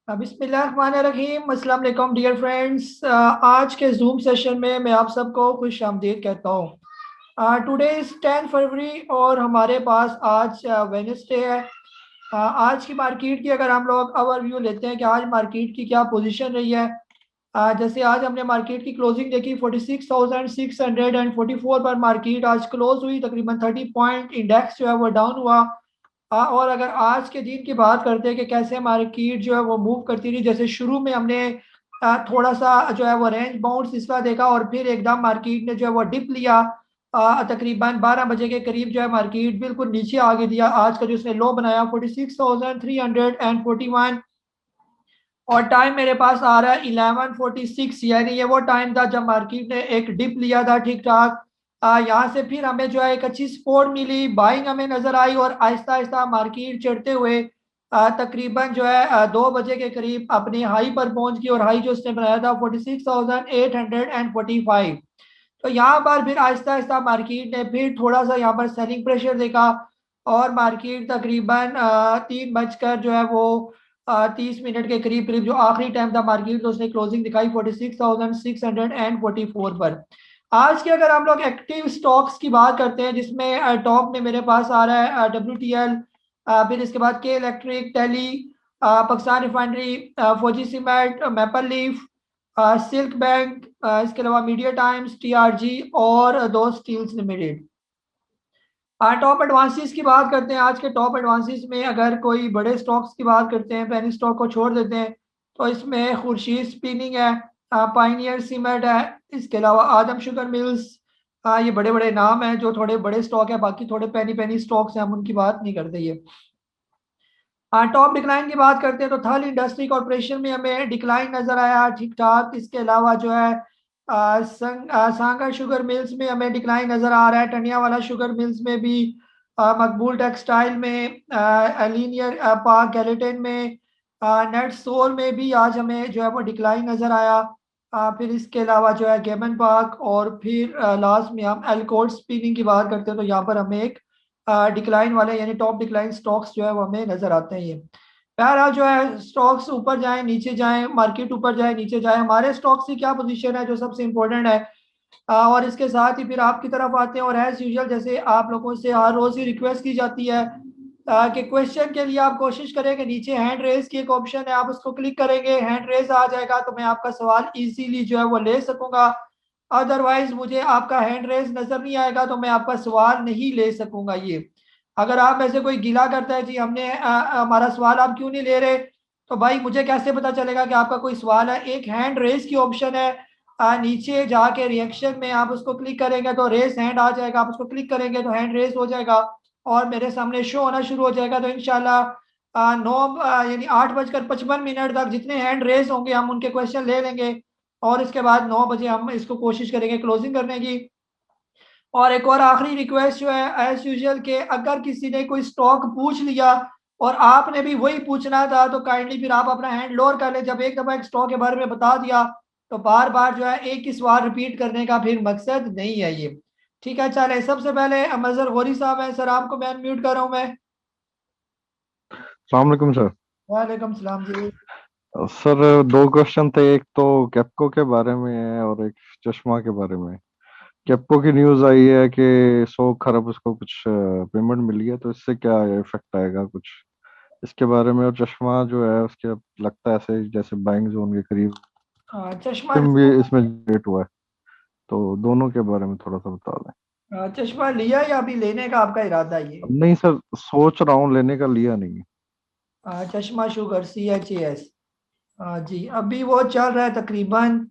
बिस्मिल्लाहिर्रहमानिर्रहीम। अस्सलाम वालेकुम डियर फ्रेंड्स। आज के जूम सेशन में मैं आप सबको खुश आमदीद कहता हूँ। टुडे इज़ 10 फरवरी और हमारे पास आज वेडनेसडे है। आज की मार्केट की अगर हम लोग ओवरव्यू लेते हैं कि आज मार्केट की क्या पोजीशन रही है। जैसे आज हमने मार्केट की क्लोजिंग देखी 46,644 पर मार्केट आज क्लोज हुई। तकरीबन 30 पॉइंट इंडेक्स जो है वो डाउन हुआ। और अगर आज के दिन की बात करते हैं कि कैसे मार्केट जो है वो मूव करती रही, जैसे शुरू में हमने थोड़ा सा जो है वो रेंज बाउंड सिलसिला देखा और फिर एकदम मार्केट ने जो है वो डिप लिया। तकरीबन 12 बजे के करीब जो है मार्केट बिल्कुल नीचे आगे दिया। आज का जो उसने लो बनाया 46,341 और टाइम मेरे पास आ रहा है 11:46, यानी ये वो टाइम था जब मार्केट ने एक डिप लिया था ठीक ठाक। यहाँ से फिर हमें जो है एक अच्छी सपोर्ट मिली, बाइंग हमें नजर आई और आहिस्ता आहिस्ता मार्केट चढ़ते हुए तकरीबन जो है 2 बजे के करीब अपनी हाई पर पहुंच गई और हाई जो उसने बनाया था 46,845। तो यहाँ पर फिर आहिस्ता आहिस्ता मार्केट ने फिर थोड़ा सा यहाँ पर सेलिंग प्रेशर देखा और मार्केट तकरीबन 3 बजकर जो है वो 30 मिनट के करीब करीब जो आखिरी टाइम था मार्केट तो उसने क्लोजिंग दिखाई 46,644 पर। आज के अगर हम लोग एक्टिव स्टॉक्स की बात करते हैं जिसमें टॉप में मेरे पास आ रहा है WTL, फिर इसके बाद के इलेक्ट्रिक, टेली, पाकिस्तान रिफाइनरी, फौजी cement, maple leaf, silk bank, इसके अलावा मीडिया टाइम्स, TRG और दो स्टील्स लिमिटेड। टॉप एडवांसेस की बात करते हैं। आज के टॉप एडवांसेस में अगर कोई बड़े स्टॉक्स की बात करते हैं, पेनी स्टॉक को छोड़ देते हैं, तो इसमें खुर्शीद स्पिनिंग है, पाइनियर सीमेंट है, इसके अलावा आदम शुगर मिल्स। ये बड़े बड़े नाम हैं जो थोड़े बड़े स्टॉक है, बाकी थोड़े पेनी पेनी स्टॉक्स हैं, हम उनकी बात नहीं करते ये। टॉप डिक्लाइन की बात करते हैं तो थर्ड इंडस्ट्री कॉर्पोरेशन में हमें डिक्लाइन नजर आया ठीक ठाक। इसके अलावा जो है सांगा शुगर मिल्स में हमें डिक्लाइन नजर आ रहा है, टनिया वाला शुगर मिल्स में भी, मकबूल टेक्सटाइल में, लीनियर पार्क गैलेटिन में, नेट सोल में भी आज हमें जो है वो डिक्लाइन नजर आया। फिर इसके अलावा जो है गेमन पार्क और फिर लास्ट में हम एलकोड स्पिनिंग की बात करते हैं तो यहाँ पर हमें एक डिक्लाइन वाले यानी टॉप डिक्लाइन स्टॉक्स जो है वो हमें नजर आते हैं। ये बहरहाल जो है स्टॉक्स ऊपर जाए नीचे जाए, मार्केट ऊपर जाए नीचे जाए, हमारे स्टॉक्स की क्या पोजीशन है जो सबसे इंपॉर्टेंट है। और इसके साथ ही फिर आपकी तरफ आते हैं और एज यूजुअल जैसे आप लोगों से हर रोज ही रिक्वेस्ट की जाती है कि क्वेश्चन के लिए आप कोशिश करें कि नीचे हैंड रेज की एक ऑप्शन है, आप उसको क्लिक करेंगे, हैंड रेज आ जाएगा तो मैं आपका सवाल इजीली जो है वो ले सकूंगा। अदरवाइज मुझे आपका हैंड रेज नजर नहीं आएगा तो मैं आपका सवाल नहीं ले सकूंगा। ये अगर आप में से कोई गिला करता है जी हमने हमारा सवाल आप क्यों नहीं ले रहे, तो भाई मुझे कैसे पता चलेगा कि आपका कोई सवाल है। एक हैंड रेज की ऑप्शन है, नीचे जाके रिएक्शन में आप उसको क्लिक करेंगे तो रेस हैंड आ जाएगा, आप उसको क्लिक करेंगे तो हैंड रेस हो जाएगा और मेरे सामने शो होना शुरू हो जाएगा। तो इंशाल्लाह 8:55 तक जितने हैंड रेस होंगे हम उनके क्वेश्चन ले लेंगे और इसके बाद 9 बजे हम इसको कोशिश करेंगे क्लोजिंग करने की। और एक और आखिरी रिक्वेस्ट जो है एज यूजुअल के अगर किसी ने कोई स्टॉक पूछ लिया और आपने भी वही पूछना था तो काइंडली फिर आप अपना हैंड लोअर कर ले। जब एक दफा एक स्टॉक के बारे में बता दिया तो बार बार जो है एक ही सवाल रिपीट करने का फिर मकसद नहीं है ये। ठीक है, चले सबसे पहले मजहर गौरी साहब है, सर आपको मैं अनम्यूट कर रहा हूँ मैं। अस्सलाम वालेकुम सर। वालेकुम सलाम जी। सर, दो क्वेश्चन थे। एक तो कैप्को के बारे में है और एक चश्मा के बारे में। कैप्को की न्यूज़ आई है कि 100 खरब उसको कुछ पेमेंट मिली है, तो इससे क्या इफेक्ट आएगा कुछ इसके बारे में। और चश्मा जो है उसके लगता है ऐसे जैसे बाइंग जोन के करीब चश्मा भी इसमें जनरेट हुआ है, तो दोनों के बारे में थोड़ा सा बता दें। चश्मा लिया या अभी लेने का आपका इरादा है ये? अब नहीं सर, सोच रहा हूँ लेने का, लिया नहीं है। चश्मा शुगर CHAS। जी अभी वो चल रहा है तकरीबन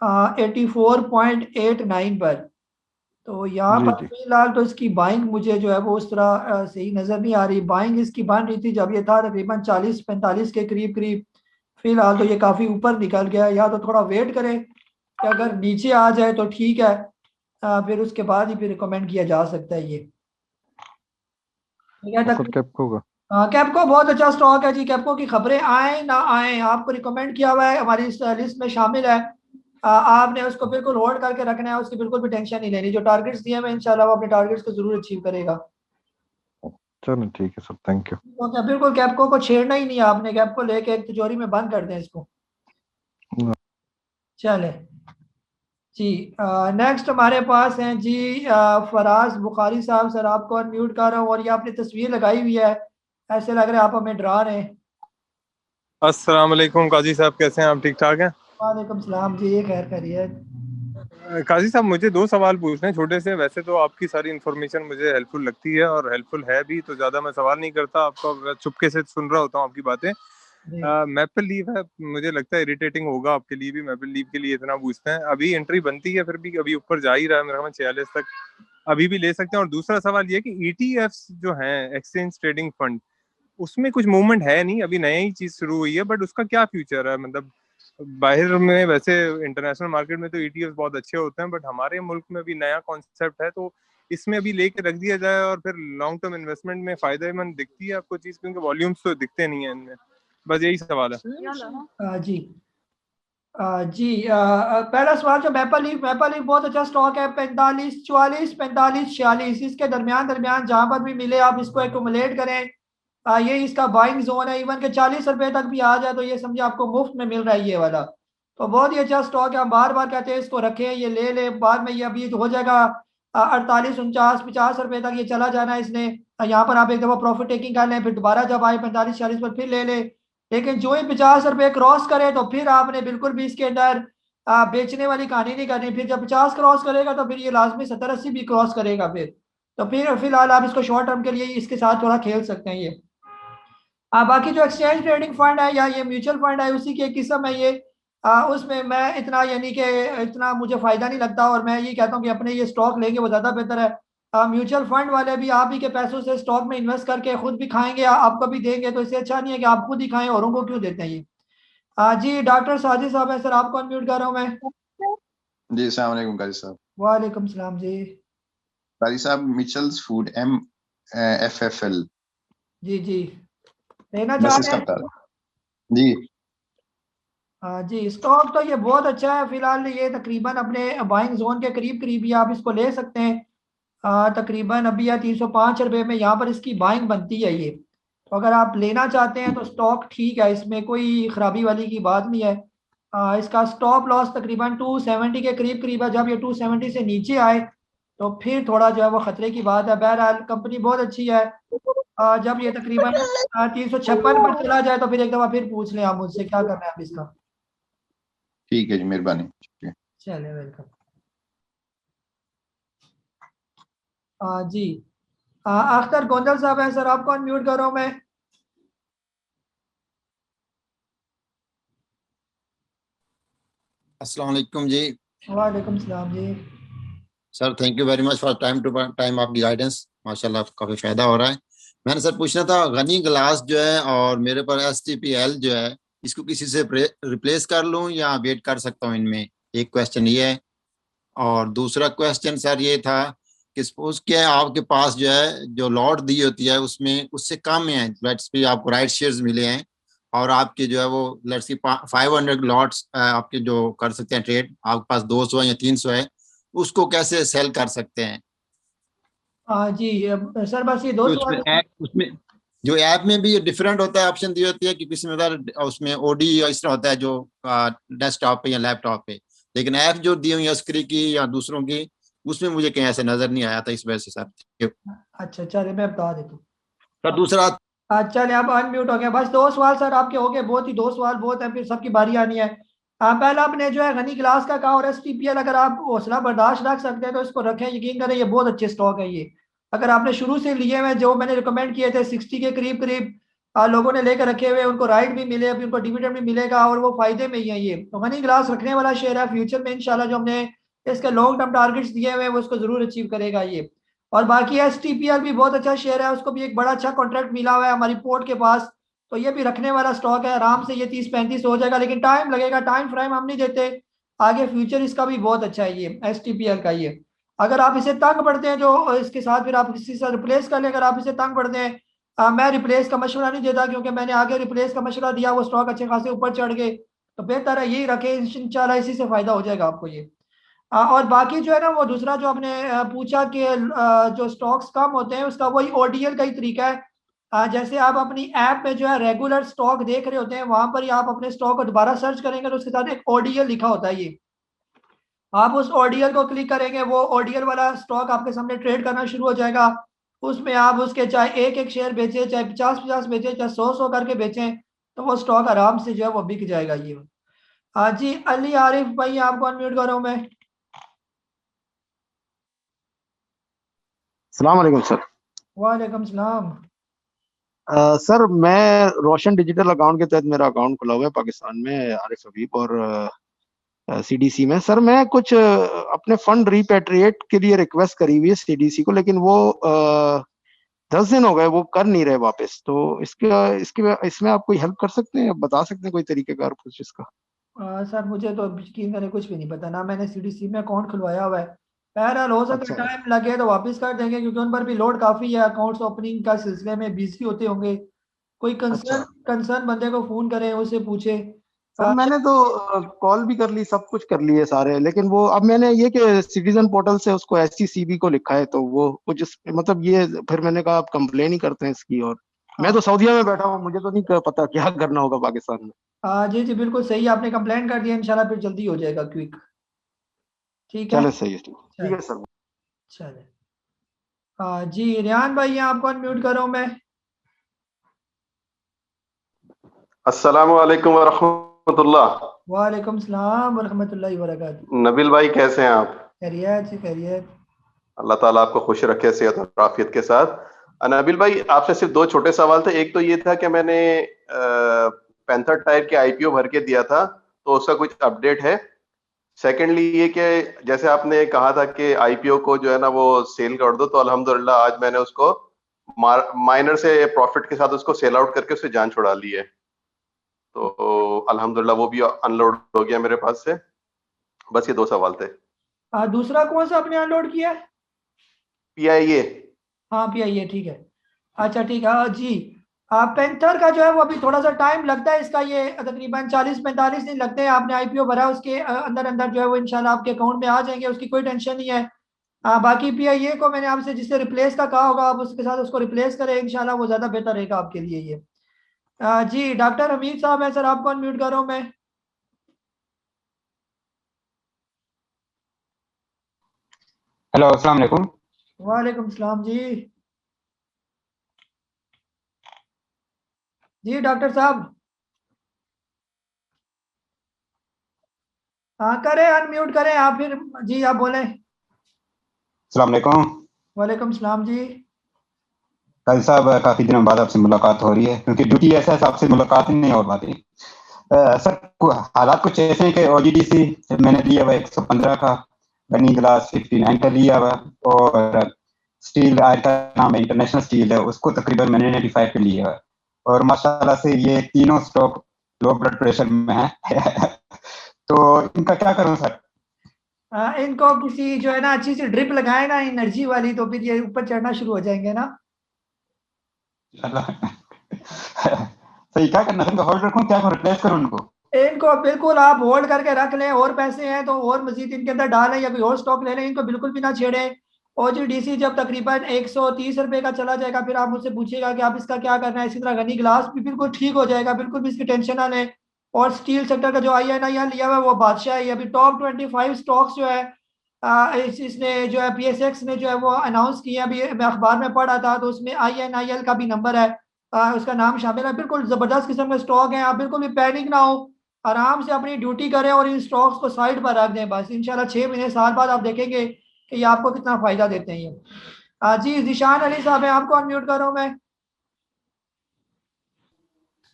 84.89 पर। तो यहाँ जी पर जी। फिलहाल तो इसकी बाइंग मुझे जो है वो उस तरह सही नज़र नहीं आ रही। बाइंग इसकी बन रही थी जब ये था तकरीबन 40-45 के करीब करीब। फिलहाल तो ये काफ़ी ऊपर निकल गया है, या तो थोड़ा वेट करें कि अगर नीचे आ जाए तो ठीक है, फिर उसके बाद ही फिर रिकमेंड किया जा सकता है ये। ठीक है और सर तक। कैप्को का। कैप्को बहुत अच्छा स्टॉक है जी। कैप्को की खबरें आए ना आए आपको रिकमेंड किया हुआ है, हमारी इस लिस्ट में शामिल है। आपने उसको बिल्कुल होल्ड करके रखना है, उसकी बिल्कुल भी टेंशन नहीं लेनी। जो टारगेट्स दिए हैं इंशाल्लाह वो अपने टारगेट्स को जरूर अचीव करेगा। चलो ठीक है सर, थैंक यू। तो क्या बिल्कुल कैपको को छेड़ना ही नहीं है आपने, कैपको लेके एक तिजोरी में बंद कर दें इसको। चले जी। नेक्स्ट हमारे पास हैं जी फराज बुखारी साहब। सर आपको अनम्यूट कर रहा हूँ, और ये आपने तस्वीर लगाई हुई है, ऐसे लग रहा है आप हमें डरा रहे हैं। अस्सलाम वालेकुम काजी साहब, कैसे हैं आप? ठीक ठाक हैं? वालेकुम सलाम जी, खैर खैरियत। काजी साहब, मुझे दो सवाल पूछने हैं छोटे से। वैसे तो आपकी सारी इन्फॉर्मेशन मुझे हेल्पफुल लगती है और हेल्पफुल है भी, तो ज़्यादा मैं सवाल नहीं करता आपका, मैं चुपके से सुन रहा होता हूँ आपकी बातें। जी मैपल लीफ है, मुझे लगता है इरिटेटिंग होगा आपके लिए भी। मैपल लीफ के लिए इतना पूछते हैं, अभी एंट्री बनती है, फिर भी अभी ऊपर जा ही रहा है मेरा ख्याल 46 तक, अभी भी ले सकते हैं। और दूसरा सवाल ये कि ईटीएफ्स जो हैं, एक्सचेंज ट्रेडिंग फंड, उसमें कुछ मूवमेंट है नहीं, अभी नया ही चीज शुरू हुई है, बट उसका क्या फ्यूचर है? मतलब बाहर में वैसे इंटरनेशनल मार्केट में तो ईटीएफ बहुत अच्छे होते हैं, बट हमारे मुल्क में भी नया कॉन्सेप्ट है, तो इसमें अभी लेके रख दिया जाए और फिर लॉन्ग टर्म इन्वेस्टमेंट में फायदेमंद दिखती है आपको चीज? क्योंकि वॉल्यूम्स तो दिखते नहीं है इनमें। बस यही सवाल है। जी जी। पहला सवाल जो मैपल लीफ, मैपल लीफ बहुत अच्छा स्टॉक है। 45 44 45 46 इसके दरमियान दरमियान जहां पर भी मिले आप इसको एक्यूमुलेट करें। ये इसका बाइंग जोन है। इवन के 40 रुपए तक भी आ जाए तो ये समझे आपको मुफ्त में मिल रहा है ये वाला। तो बहुत ही अच्छा स्टॉक है, हम बार बार कहते हैं इसको रखें, ये ले ले, बाद में ये अभी हो जाएगा 48 49 50 रुपए तक ये चला जाना है इसने। यहाँ पर आप एक दफा प्रॉफिट टेकिंग कर लें, फिर दोबारा जब आए 45 40 पर फिर ले ले। लेकिन जो ही 50 रुपए क्रॉस करे तो फिर आपने बिल्कुल भी इसके अंदर बेचने वाली कहानी नहीं करनी। फिर जब 50 क्रॉस करेगा तो फिर ये लाजमी 70 80 भी क्रॉस करेगा फिर। तो फिर फिलहाल आप इसको शॉर्ट टर्म के लिए इसके साथ थोड़ा खेल सकते हैं ये। बाकी जो एक्सचेंज ट्रेडिंग फंड है या ये म्यूचुअल फंड है उसी की एक किस्म है ये। उसमें मैं इतना यानी कि इतना मुझे फायदा नहीं लगता, और मैं ये कहता हूँ कि अपने ये स्टॉक लेंगे वो ज़्यादा बेहतर है। म्यूचुअल फंड वाले भी आप ही के पैसों से स्टॉक में इन्वेस्ट करके खुद भी खाएंगे, आपको भी देंगे, तो इससे अच्छा नहीं है कि आप खुद ही खाएं, औरों को क्यों देते हैं ये। जी डॉक्टर साजिद साहब है सर, आपको अनम्यूट कर रहा हूँ मैं। जी अस्सलाम वालेकुम काजी साहब। वालेकुम सलाम जी। काजी साहब, मिचल्स फूड MFFL, जी जी, लेना चाह बस रहे इसका हैं? बता दें जी। हाँ जी, स्टॉक तो ये बहुत अच्छा है फिलहाल, ये तकरीबन अपने बाइंग जोन के करीब करीब ही आप इसको ले सकते हैं। तकरीबन अभी है 305 रुपये में यहाँ पर इसकी बाइंग बनती है ये। तो अगर आप लेना चाहते हैं तो स्टॉक ठीक है, इसमें कोई खराबी वाली की बात नहीं है। इसका स्टॉप लॉस तकरीबन 270 के करीब करीब है। जब ये 270 से नीचे आए तो फिर थोड़ा जो है वो खतरे की बात है। बहरहाल कंपनी बहुत अच्छी है। जब ये तकरीबन 356 पर चला जाए तो फिर एक दफ़ा फिर पूछ लें आप मुझसे क्या करना है आप इसका। ठीक है जी, मेहरबानी। ठीक है। चले वेलकम। जी अख्तर गोंदल साहब है सर, आपको अनम्यूट कर रहा हूँ मैं। अस्सलाम वालेकुम जी। वालेकुम सलाम जी। Sir thank you very much for time to time आपकी गाइडेंस, माशाल्लाह काफ़ी फ़ायदा हो रहा है। मैंने सर पूछना था, गनी ग्लास जो है और मेरे पर STPL जो है, इसको किसी से रिप्लेस कर लूँ या वेट कर सकता हूँ इनमें? एक क्वेश्चन ये है। और दूसरा क्वेश्चन सर ये था कि सपोज के आपके पास जो है जो लॉट दी होती है उसमें उससे कम है, लेट्स भी आपको राइट शेयर्स मिले हैं और आपके जो है वो लेट्स सी 500 लॉट्स आपके जो कर सकते हैं ट्रेड, आपके पास 200 या 300 है, उसको कैसे सेल कर सकते हैं? जी सर बस ये दो तो सवाल। उसमें जो ऐप में भी डिफरेंट होता है, ऑप्शन दी होती है कि किसी में उसमें OD या इस तरह होता है जो डेस्कटॉप पे या लैपटॉप पे, लेकिन ऐप जो दी हुई है स्क्री की या दूसरों की, उसमें मुझे कहीं ऐसे नजर नहीं आया था, इस वजह से सर। अच्छा चले मैं बता देता हूँ। सर दूसरा चले अब अनम्यूट हो गया। बस दो सवाल सर आपके हो गए, बहुत ही दो सवाल बहुत है, फिर सबकी बारी आनी है। पहला आपने जो है गनी क्लास का कहा और STPL, अगर आप हौसला बर्दाश्त रख सकते हैं तो इसको रखें, यकीन करें ये बहुत अच्छे स्टॉक है ये। अगर आपने शुरू से लिए हुए जो मैंने रिकमेंड किए थे 60 के करीब करीब लोगों ने लेकर रखे हुए, उनको राइट भी मिले, अभी उनको डिविडेंड भी मिलेगा और वो फायदे में ही है ये। तो गनी क्लास रखने वाला शेयर है, फ्यूचर में इंशाल्लाह जो हमने इसके लॉन्ग टर्म टारगेट्स दिए हुए हैं वो इसको जरूर अचीव करेगा ये। और बाकी STPL भी बहुत अच्छा शेयर है, उसको भी एक बड़ा अच्छा कॉन्ट्रैक्ट मिला हुआ है हमारी पोर्ट के पास। तो ये भी रखने वाला स्टॉक है, आराम से ये 30 35 हो जाएगा, लेकिन टाइम लगेगा, टाइम फ्रेम हम नहीं देते। आगे फ्यूचर इसका भी बहुत अच्छा है ये STPL का ये। अगर आप इसे तंग पड़ते हैं जो इसके साथ फिर आप किसी से रिप्लेस कर लें, अगर आप इसे तंग पड़ते हैं मैं रिप्लेस का मशवरा नहीं देता, क्योंकि मैंने आगे रिप्लेस का मशवरा दिया, वो स्टॉक अच्छे खासे ऊपर चढ़ गए। तो बेहतर है यही रखें, इंशाल्लाह इसी से फायदा हो जाएगा आपको ये। और बाकी जो है ना वो दूसरा जो आपने पूछा कि जो स्टॉक्स कम होते हैं उसका वही ओडीएल का ही तरीका है। जैसे आप अपनी ऐप में जो है रेगुलर स्टॉक देख रहे होते हैं, वहां पर ही आप अपने स्टॉक को दोबारा सर्च करेंगे तो उसके साथ एक ओडीएल लिखा होता है। ये आप उस ओडीएल को क्लिक करेंगे, वो ओडीएल वाला स्टॉक आपके सामने ट्रेड करना शुरू हो जाएगा। उसमें आप उसके चाहे एक एक शेयर बेचें, चाहे 50-50 बेचें, चाहे 100-100 करके बेचें, तो वो स्टॉक आराम से जो है वो बिक जाएगा। ये हाँ जी, अली आरिफ भाई आपको अनम्यूट कर रहा हूँ मैं। सलाम अलैकुम सर। वालेकुम सलाम। सर मैं रोशन डिजिटल अकाउंट के तहत मेरा अकाउंट खुला हुआ है पाकिस्तान में, आरिफ हबीब और सीडीसी में। सर मैं कुछ अपने फंड रिपेट्रिएट के लिए रिक्वेस्ट करी हुई है सीडीसी को, लेकिन वो 10 दिन हो गए वो कर नहीं रहे वापस। तो इसमें आप कोई हेल्प कर सकते हैं, बता सकते हैं कोई तरीकेकार कुछ इसका? सर मुझे तो यकीन करें कुछ भी नहीं पता, ना मैंने सीडीसी में अकाउंट खुलवाया हुआ है। बहरहाल हो सकता है अच्छा टाइम लगे तो वापस कर देंगे, क्योंकि उन पर भी लोड काफ़ी है, अकाउंट्स ओपनिंग का सिलसिले में बिजी होते होंगे। कोई कंसर्न अच्छा कंसर्न बंदे को फ़ोन करें, उससे पूछे। सर, मैंने तो कॉल भी कर ली, सब कुछ कर लिए सारे, लेकिन वो अब मैंने ये कि सिटीजन पोर्टल से उसको एससीसीबी को लिखा है, तो वो कुछ मतलब ये फिर मैंने कहा आप कंप्लेन ही करते हैं इसकी। और मैं तो सऊदीया में बैठा हूँ, मुझे तो नहीं पता क्या करना होगा पाकिस्तान में। जी जी बिल्कुल सही, आपने कंप्लेंट कर दिया, इंशाल्लाह फिर जल्दी हो जाएगा क्विक। ठीक है। चले सही है, ठीक है चल सर। चले। जी रियान भाई यहाँ आपको अनम्यूट कर रहा हूँ मैं। अस्सलाम वालेकुम वरहमतुल्लाह। वालेकुम सलाम वरहमतुल्लाहि वबरकातुहू। नबील भाई कैसे हैं आप? खैरियत से खैरियत। अल्लाह ताला आपको खुश रखे सेहत और आफियत के साथ। नबील भाई आपसे सिर्फ दो छोटे सवाल थे। एक तो ये था कि मैंने पैंथर टायर के आईपीओ भर के दिया था, तो उसका कुछ अपडेट है? सेकेंडली ये कि जैसे आपने कहा था कि आईपीओ को जो है ना वो सेल कर दो, तो अल्हम्दुलिल्लाह आज मैंने उसको माइनर से प्रॉफिट के साथ उसको सेल आउट करके उससे जान छुड़ा ली है। तो अल्हम्दुलिल्लाह वो भी अनलोड हो गया मेरे पास से। बस ये दो सवाल थे। दूसरा कौन सा आपने अनलोड किया है? पीआईए। हाँ पीआईए, ठीक है। अच्छा ठीक है। जी पेंथर का जो है वो अभी थोड़ा सा टाइम लगता है इसका, ये तकरीबन 40-45 दिन लगते हैं। आपने आईपीओ भरा, उसके अंदर अंदर जो है वो इंशाल्लाह आपके अकाउंट में आ जाएंगे, उसकी कोई टेंशन नहीं है। बाकी पीआईए को मैंने आपसे जिससे रिप्लेस का कहा होगा, आप उसके साथ उसको रिप्लेस करें, इंशाल्लाह वो ज़्यादा बेहतर रहेगा आपके लिए ये। जी डॉक्टर हमीद साहब है सर, आपको अनम्यूट कर रहा हूँ मैं। हेलो अस्सलाम वालेकुम। वालेकुम सलाम जी। जी डॉक्टर साहब। हाँ करें, अनम्यूट करें आप फिर। जी आप बोलें। अस्सलाम वालेकुम। वालेकुम सलाम जी। काजी साहब काफी दिनों बाद आपसे मुलाकात हो रही है, क्योंकि ड्यूटी ऐसा है आपसे मुलाकात ही नहीं हो पाती। सर हालात कुछ ऐसे हैं कि ओजीडीसी मैंने लिया हुआ 115 का, गनी ग्लास 59 का लिया हुआ, और स्टील आयर का नाम है इंटरनेशनल स्टील है, उसको तकरीबन मैंने 95 पे लिया हुआ। और माशाल्लाह से ये तीनों स्टॉक लो ब्लड प्रेशर में है तो इनका क्या करूं सर? इनको किसी जो है ना अच्छी सी ड्रिप लगाए ना एनर्जी वाली, तो फिर ये ऊपर चढ़ना शुरू हो जाएंगे ना। सही, क्या करना है? होल्ड रखूं, क्या रिप्लेस करूं उनको? इनको बिल्कुल आप होल्ड करके रख लें, और पैसे हैं तो और मजीद इनके अंदर डालें या कोई और स्टॉक ले लें, इनको बिल्कुल भी ना छेड़ें। ओजीडीसी जब तकरीबन 130 रुपए का चला जाएगा, फिर आप मुझसे पूछिएगा कि आप इसका क्या करना है। इसी तरह गनी ग्लास भी बिल्कुल ठीक हो जाएगा, बिल्कुल भी इसकी टेंशन ना लें। और स्टील सेक्टर का जो INIL लिया हुआ है वो बादशाह है। अभी टॉप 25 स्टॉक्स जो है इसने जो है PSX ने जो है वो अनाउंस किया, अभी मैं अखबार में पढ़ा था, तो उसमें INIL का भी नंबर है, उसका नाम शामिल है। बिल्कुल जबरदस्त किस्म के स्टॉक हैं, आप बिल्कुल भी पैनिक ना हो, आराम से अपनी ड्यूटी करें और इन स्टॉक्स को साइड पर रख दें। बस इंशाल्लाह 6 महीने साल बाद आप देखेंगे कि ये आपको कितना फायदा देते हैं ये। जी जिशान अली साहब है, आपको अनम्यूट कर रहा हूं मैं।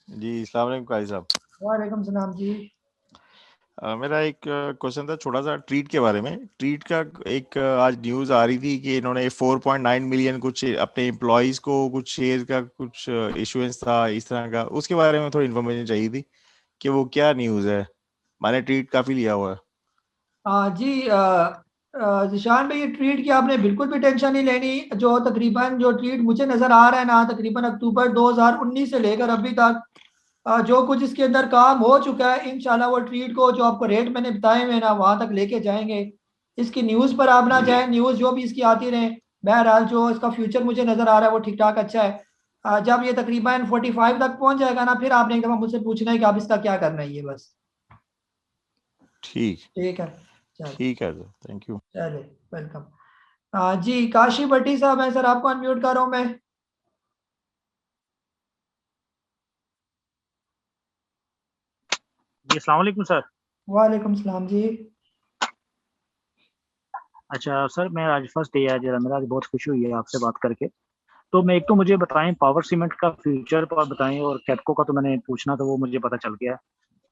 जी अस्सलाम वालेकुम काजी साहब। वालेकुम सलाम जी। मेरा एक क्वेश्चन था छोटा सा ट्रीट के बारे में। ट्रीट का एक आज न्यूज़ आ रही थी कि इन्होंने 4.9 मिलियन कुछ अपने एम्प्लॉयज़ को कुछ शेयर का कुछ इशुएंस था इस तरह का, उसके बारे में थोड़ी इन्फॉर्मेशन चाहिए थी कि वो क्या न्यूज़ है। मैंने ट्रीट काफ़ी लिया हुआ है। जी जिशान भाई, ये ट्रीट की आपने बिल्कुल भी टेंशन नहीं लेनी। जो तकरीबन जो ट्रीट मुझे नज़र आ रहा है ना, तकरीबन अक्टूबर 2019 से लेकर अभी तक जो कुछ इसके अंदर काम हो चुका है, इंशाल्लाह वो ट्रीट को जो आपको रेट मैंने बताए हुए ना वहां तक लेके जाएंगे। इसकी न्यूज़ पर आप ना जाए, न्यूज़ जो भी इसकी आती रहे। बहरहाल जो इसका फ्यूचर मुझे नज़र आ रहा है वो ठीक ठाक अच्छा है। जब ये तकरीबन 45 तक पहुंच जाएगा ना, फिर आपने एक दफ़ा मुझसे पूछना है कि आप इसका क्या करना है, ये बस। ठीक ठीक है, चलो ठीक है सर, थैंक यू। चले, वेलकम। जी काशी भट्टी साहब हैं सर, आपको अनम्यूट कर रहा हूँ मैं। जी अस्सलाम वालेकुम सर। वालेकुम सलाम जी। अच्छा सर, मैं आज फर्स्ट डे है जरा, मेरा आज बहुत खुशी हुई है आपसे बात करके। तो मैं एक तो मुझे बताएं पावर सीमेंट का फ्यूचर पर बताएं, और कैपको का तो मैंने पूछना था वो मुझे पता चल गया है।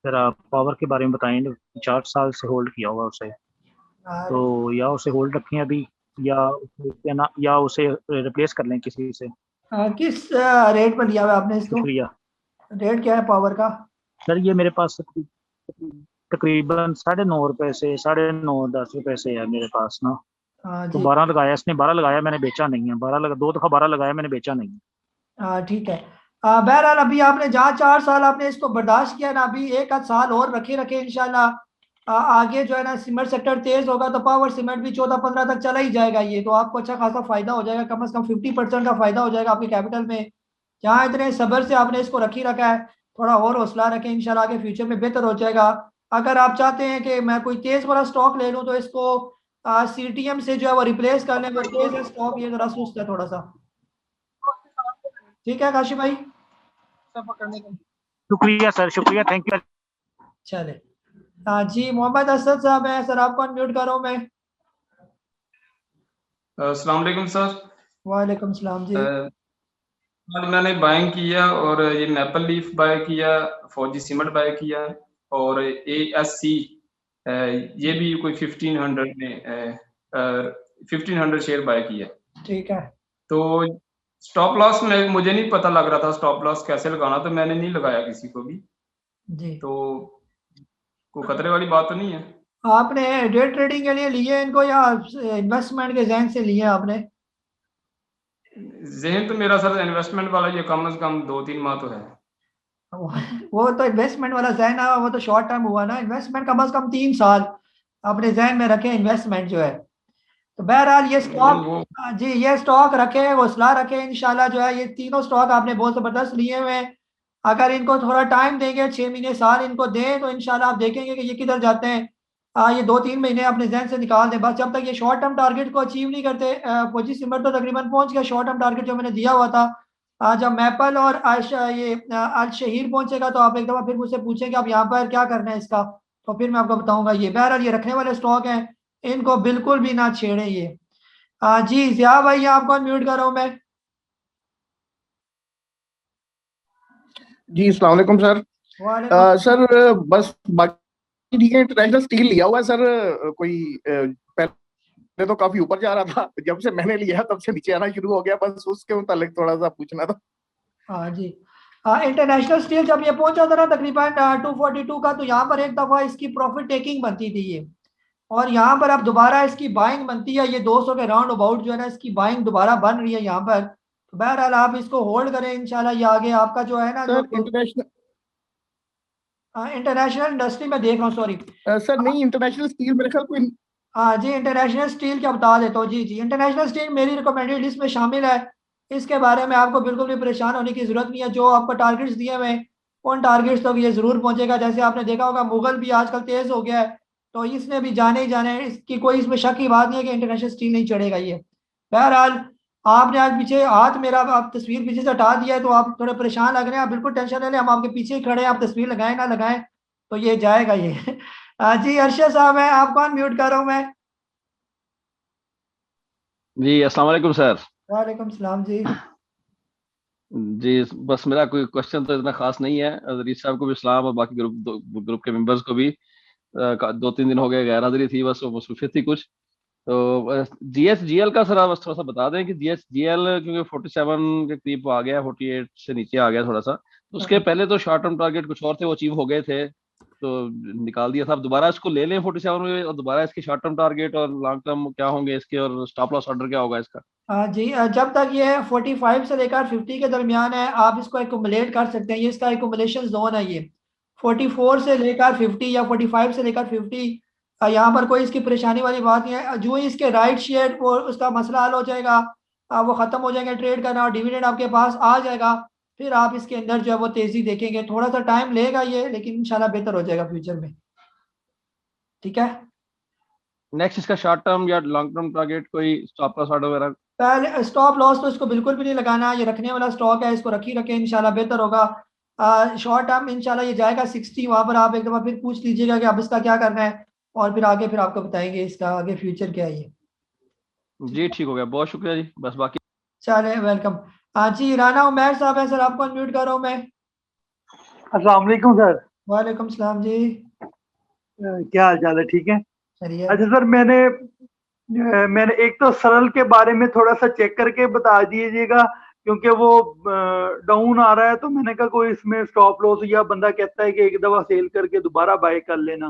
जरा पावर के बारे में बताएं, 4 साल से होल्ड किया हुआ उसे, तो या उसे होल्ड रखें अभी, या उसे रिप्लेस कर लें किसी से। किस रेट पर लिया हुआ आपने इसको? शुक्रिया। रेट क्या है पावर का? सर ये मेरे पास तकरीबन 9.5 रुपए से 9.5-10 रुपए से है मेरे पास ना। तो 12 लगाया इसने, 12 लगाया मैंने, बेचा नहीं है। 2 दफा 12 लगाया मैंने, बेचा नहीं है। ठीक है। बहरहाल अभी आपने जहाँ 4 साल आपने इसको बर्दाश्त किया ना, अभी 1 आध साल और रखे इंशाल्लाह। आगे जो है ना सीमेंट सेक्टर तेज होगा तो पावर सीमेंट भी 14-15 तक चला ही जाएगा। ये तो आपको अच्छा खासा फायदा हो जाएगा, कम से कम 50% का फायदा हो जाएगा आपके कैपिटल में। जहाँ इतने सब्र से आपने इसको रखा है, थोड़ा और हौसला रखें, इंशाल्लाह आगे फ्यूचर में बेहतर हो जाएगा। अगर आप चाहते हैं कि मैं कोई तेज वाला स्टॉक ले लूँ तो इसको CTM से जो है वो रिप्लेस कर लें। वो तेज है स्टॉक, ये जरा सुस्त है थोड़ा सा। ठीक है काशी भाई, शुक्रिया सर, शुक्रिया, थैंक यू। चले। जी मोहम्मद असद साहब हैं सर, आपको अनम्यूट कर रहा हूँ मैं। अस्सलाम वालेकुम सर। वालेकुम सलाम जी। आज मैंने बाइंग किया, और ये मैपल लीफ बाय किया, फौजी सीमेंट बाय किया, और ASC ये भी कोई 1500 में 1500 शेयर बाय किया। ठीक है। तो स्टॉप लॉस में मुझे नहीं पता लग रहा था स्टॉप लॉस कैसे लगाना, तो मैंने नहीं लगाया किसी को भी। जी। तो कोई खतरे वाली बात तो नहीं है? आपने डे ट्रेडिंग के लिए लिए इनको या इन्वेस्टमेंट के जहन से लिए आपने? जहन तो मेरा सर इन्वेस्टमेंट वाला ये कम से कम 2-3 माह तो है। वो तो इन्वेस्टमेंट वाला जहन है, वो तो शॉर्ट टर्म हुआ ना। इन्वेस्टमेंट कम से कम 3 साल अपने जहन में रखे इन्वेस्टमेंट जो है। तो बहरहाल ये स्टॉक, जी ये स्टॉक रखे, हौसला रखे, इंशाल्लाह जो है ये तीनों स्टॉक आपने बहुत जबरदस्त लिए हुए हैं। अगर इनको थोड़ा टाइम देंगे, 6 महीने साल इनको दें, तो इंशाल्लाह आप देखेंगे कि ये किधर जाते हैं। ये 2-3 महीने अपने जहन से निकाल दें बस। जब तक ये शॉर्ट टर्म टारगेट को अचीव नहीं करते, फौजी सिमर तो तकरीबन पहुंच गया शॉर्ट टर्म टारगेट जो मैंने दिया हुआ था। जब मैपल और अल शहीर पहुंचेगा तो आप एक दफ़ा फिर मुझसे पूछेंगे आप यहाँ पर क्या करना है इसका, तो फिर मैं आपको बताऊंगा। ये बहरहाल ये रखने वाले स्टॉक हैं, इनको बिल्कुल भी ना छेड़े ये। जी जिया भाई आपको म्यूट कर रहा हूँ मैं। जी अस्सलाम वालेकुम सर। सर बस बाकी ठीक है। इंटरनेशनल स्टील लिया हुआ है सर, कोई पहले तो काफी ऊपर जा रहा था, जब से मैंने लिया तब से नीचे आना शुरू हो गया, बस उसके मुतालिक थोड़ा सा पूछना था। हाँ जी। इंटरनेशनल स्टील जब ये पहुंचा था ना तकरीबन 242 का, तो यहाँ पर एक दफा इसकी प्रॉफिट टेकिंग बनती थी ये, और यहाँ पर अब दोबारा इसकी बाइंग बनती है। ये 200 के राउंड अबाउट जो है ना इसकी बाइंग दोबारा बन रही है यहाँ पर। तो बहरहाल आप इसको होल्ड करें, इंशाल्लाह ये आगे आपका जो है ना सर जो इंटरनेशनल इंडस्ट्री में देख रहा हूँ, सॉरी सर नहीं, इंटरनेशनल स्टील मेरे ख्याल कोई। हाँ जी, इंटरनेशनल स्टील क्या बता देता हूँ। जी जी, इंटरनेशनल स्टील मेरी रिकमेंडेड लिस्ट में शामिल है। इसके बारे में आपको बिल्कुल भी परेशान होने की जरूरत नहीं है। जो आपको टारगेट्स दिए हुए हैं उन टारगेट्स तक ये जरूर पहुंचेगा। जैसे आपने देखा होगा मुगल भी आजकल तेज हो गया है, तो इसने भी जाने ही जाने, इसकी कोई इसमें शक की बात नहीं है कि इंटरनेशनल स्टील नहीं चढ़ेगा ये। बहरहाल आपने आज पीछे हाथ मेरा, आप तस्वीर पीछे से हटा दिया है तो आप थोड़े परेशान लग रहे हैं। आप बिल्कुल टेंशन ले लें, हम आपके पीछे ही खड़े हैं, आप तस्वीर लगाएं ना लगाएं तो ये जाएगा ये। जी अरशद साहब है, आपको अनम्यूट कर रहा हूँ मैं। जी अस्सलाम वालेकुम सर। वालेकुम सलाम जी। जी बस मेरा कोई क्वेश्चन तो इतना खास नहीं है। अजीज साहब को भी सलाम और बाकी ग्रुप के मेंबर्स को भी। 2-3 दिन हो गए गैर हाजिरी थी, बस वो मसरूफियत थी कुछ। तो GSGL का सर आप बस थोड़ा सा बता दें कि GSGL क्योंकि 47 के करीब आ गया, 48 से नीचे आ गया थोड़ा सा। तो उसके पहले तो शॉर्ट टर्म टारगेट कुछ और थे, वो अचीव हो गए थे तो निकाल दिया था। अब दोबारा इसको ले लें 47 में, और दोबारा इसके शॉर्ट टर्म टारगेट और लॉन्ग टर्म क्या होंगे इसके, और स्टॉप लॉस ऑर्डर क्या होगा इसका? जी जब तक ये 45 से लेकर 50 के दरमियान है आप इसको एकुमुलेट कर सकते हैं। ये इसका एकुमुलेशन जोन है ये 44 से लेकर 50 या 45 से लेकर 50 यहाँ पर कोई इसकी परेशानी वाली बात नहीं है। जो ही इसके राइट शेयर वो उसका मसला हल हो जाएगा, वो ख़त्म हो जाएंगे ट्रेड करना और डिविडेंड आपके पास आ जाएगा, फिर आप इसके अंदर जो है वो तेज़ी देखेंगे। थोड़ा सा टाइम लेगा ये, लेकिन इंशाल्लाह बेहतर हो जाएगा फ्यूचर में। ठीक है, नेक्स्ट इसका शॉर्ट टर्म या लॉन्ग टर्म टारगेट कोई स्टॉप लॉस ऑर्डर वगैरह? पहले स्टॉप लॉस तो इसको बिल्कुल भी नहीं लगाना, ये रखने वाला स्टॉक है, इसको रखी रखें, इंशाल्लाह बेहतर होगा। शॉर्ट टर्म इंशाल्लाह ये जाएगा 60, वहाँ पर आप एक दफ़ा फिर पूछ लीजिएगा कि अब इसका क्या करना है, और फिर आगे फिर आपको बताएंगे इसका आगे फ्यूचर क्या है ये। जी ठीक हो गया, बहुत शुक्रिया जी। बस बाकी चले, वेलकम। हाँ जी, राना उमैर साहब है सर, आपको अनम्यूट कर रहा हूँ मैं। अस्सलाम वालेकुम सर। वालेकुम सलाम जी। क्या हाल चाल है? ठीक है। चलिए। अच्छा सर, मैंने एक तो सरल के बारे में थोड़ा सा चेक करके बता दीजिएगा, क्योंकि वो डाउन आ रहा है, तो मैंने कहा कोई इसमें स्टॉप लॉस, या बंदा कहता है कि एक दफा सेल करके दोबारा बाय कर लेना,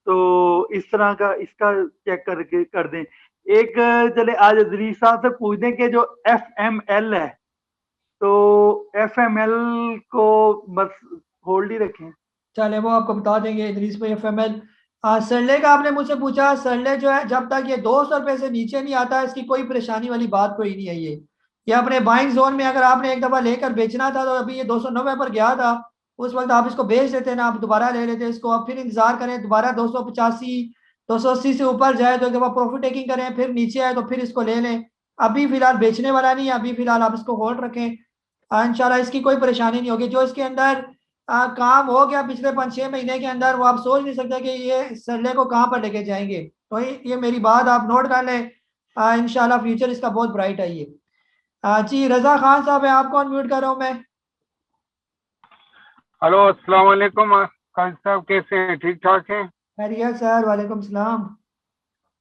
तो इस तरह का इसका चेक करके कर दें। एक चले आज अजरीज साहब से पूछ दें कि जो FML है, तो FML को बस होल्ड ही रखें। चले, वो आपको बता देंगे इदरीस भाई। FML सरले का आपने मुझसे पूछा, सरले जो है जब तक ये 200 रुपए से नीचे नहीं आता, इसकी कोई परेशानी वाली बात कोई नहीं है। ये अपने बाइंग जोन में, अगर आपने एक दफा लेकर बेचना था, तो अभी ये 290 पर गया था, उस वक्त आप इसको बेच देते ना, आप दोबारा ले लेते इसको। अब फिर इंतजार करें दोबारा 285 280 से ऊपर जाए तो एक दफा प्रॉफिट टेकिंग करें, फिर नीचे आए तो फिर इसको ले लें। अभी फिलहाल बेचने वाला नहीं है, अभी फिलहाल आप इसको होल्ड रखें। इंशाल्लाह इसकी कोई परेशानी नहीं होगी। जो इसके अंदर काम हो गया पिछले 5-6 महीने के अंदर, वो आप सोच नहीं सकते कि ये सरले को कहाँ पर लेके जाएंगे। तो ये मेरी बात आप नोट कर लें, इंशाल्लाह फ्यूचर इसका बहुत ब्राइट है ये। जी, रजा खान साहब है, आपको अनम्यूट कर रहा हूँ मैं। हेलो, अस्सलाम वालेकुम खान साहब, कैसे हैं? ठीक ठाक हैं? खैरियत सर, वालेकुम सलाम।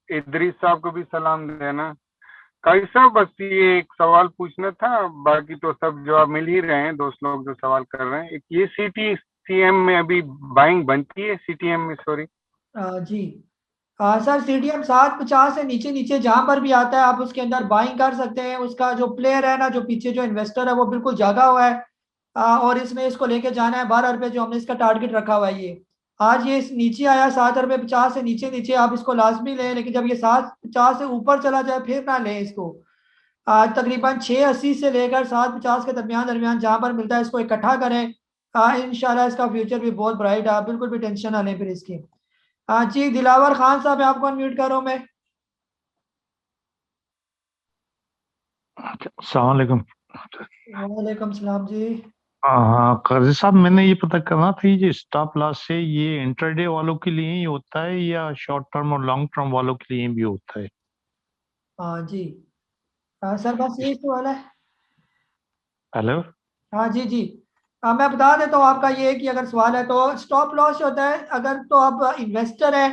इदरीस साहब को भी सलाम देना। काजी साहब, बस ये एक सवाल पूछना था, बाकी तो सब जवाब मिल ही रहे हैं, दोस्त लोग जो सवाल कर रहे हैं। एक ये CTCM में अभी बाइंग बनती है, CTM में, सॉरी। जी सर, CTM 750 से नीचे नीचे जहां पर भी आता है आप उसके अंदर बाइंग कर सकते हैं। उसका जो प्लेयर है ना, जो पीछे जो इन्वेस्टर है, वो बिल्कुल जागा हुआ है, और इसमें इसको लेके जाना है 12 रुपए जो हमने इसका टारगेट रखा हुआ है। ये आज ये नीचे आया 7.50 से नीचे नीचे, आप इसको लाजमी लें, लेकिन जब ये 7.50 से ऊपर चला जाए फिर ना लें इसको। आज तकरीबन 6.80 से लेकर 7.50 के दरमियान जहां पर मिलता है इसको इकट्ठा करें। इंशाल्लाह इसका फ्यूचर भी बहुत ब्राइट है, आप बिल्कुल भी टेंशन ना लें फिर इसकी। जी, दिलावर खान साहब, आपको अनम्यूट कर रहा हूं मैं। अस्सलाम वालेकुम। वालेकुम सलाम जी। हाँ काजी साहब, मैंने ये पता करना था, ये स्टॉप लॉस से ये इंट्राडे वालों के लिए ही होता है या शॉर्ट टर्म और लॉन्ग टर्म वालों के लिए भी होता है? हाँ जी, सर बस यही सवाल है। हेलो। हाँ जी जी, मैं बता देता हूँ आपका ये कि अगर सवाल है तो स्टॉप लॉस होता है अगर तो आप इन्वेस्टर है,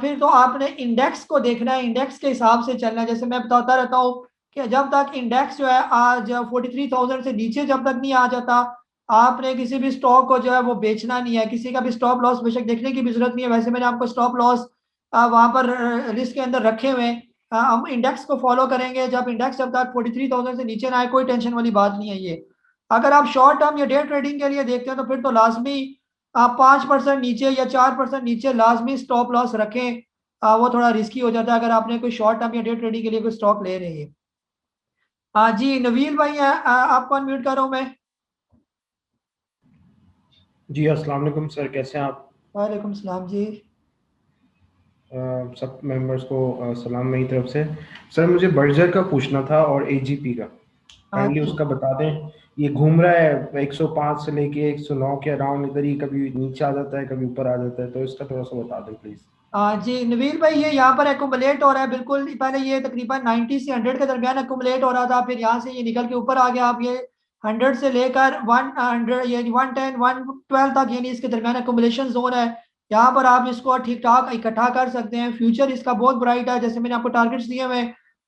फिर तो आपने इंडेक्स को देखना है, इंडेक्स के हिसाब से चलना है। जैसे मैं बताता रहता हूँ कि जब तक इंडेक्स जो है आज 43,000 से नीचे जब तक नहीं आ जाता, आपने किसी भी स्टॉक को जो है वो बेचना नहीं है। किसी का भी स्टॉप लॉस बेशक देखने की भी जरूरत नहीं है। वैसे मैंने आपको स्टॉप लॉस वहाँ पर लिस्ट के अंदर रखे हुए हैं। हम इंडेक्स को फॉलो करेंगे। जब इंडेक्स जब तक 43,000 से नीचे ना आए, कोई टेंशन वाली बात नहीं है ये। अगर आप शॉर्ट टर्म या डे ट्रेडिंग के लिए देखते हैं तो फिर तो लाजमी आप 5% नीचे या 4% नीचे लाजमी स्टॉप लॉस रखें। वो थोड़ा रिस्की हो जाता है अगर आपने कोई शॉर्ट टर्म या डे ट्रेडिंग के लिए कोई स्टॉक ले रहे हैं। जी, नवील भाई है, आपको अनम्यूट कर रहा हूं मैं। जी अस्सलाम वालेकुम सर, कैसे हैं आप? वालेकुम सलाम जी। सब मेंबर्स को सलाम मेरी तरफ से। सर मुझे बर्जर का पूछना था और AGP का, काइंडली उसका बता दें। ये घूम रहा है 105 से लेके 109 के अराउंड, इधर ही कभी नीचे आ जाता है कभी ऊपर आ जाता है, तो इसका थोड़ा सा बता दें प्लीज। जी नवील भाई, ये यहाँ पर एक्यूमुलेट हो रहा है बिल्कुल। पहले ये तकरीबन 90 से 100 के दरमियान एक्यूमुलेट हो रहा था, फिर यहाँ से ये निकल के ऊपर आ गया। आप ये 100 से लेकर 100 ये 110 112 तक यानी इसके दरमियान एक्यूमुलेशन जोन है। यहाँ पर आप इसको ठीक ठाक इकट्ठा कर सकते हैं। फ्यूचर इसका बहुत ब्राइट है। जैसे मैंने आपको टारगेट्स दिए हुए,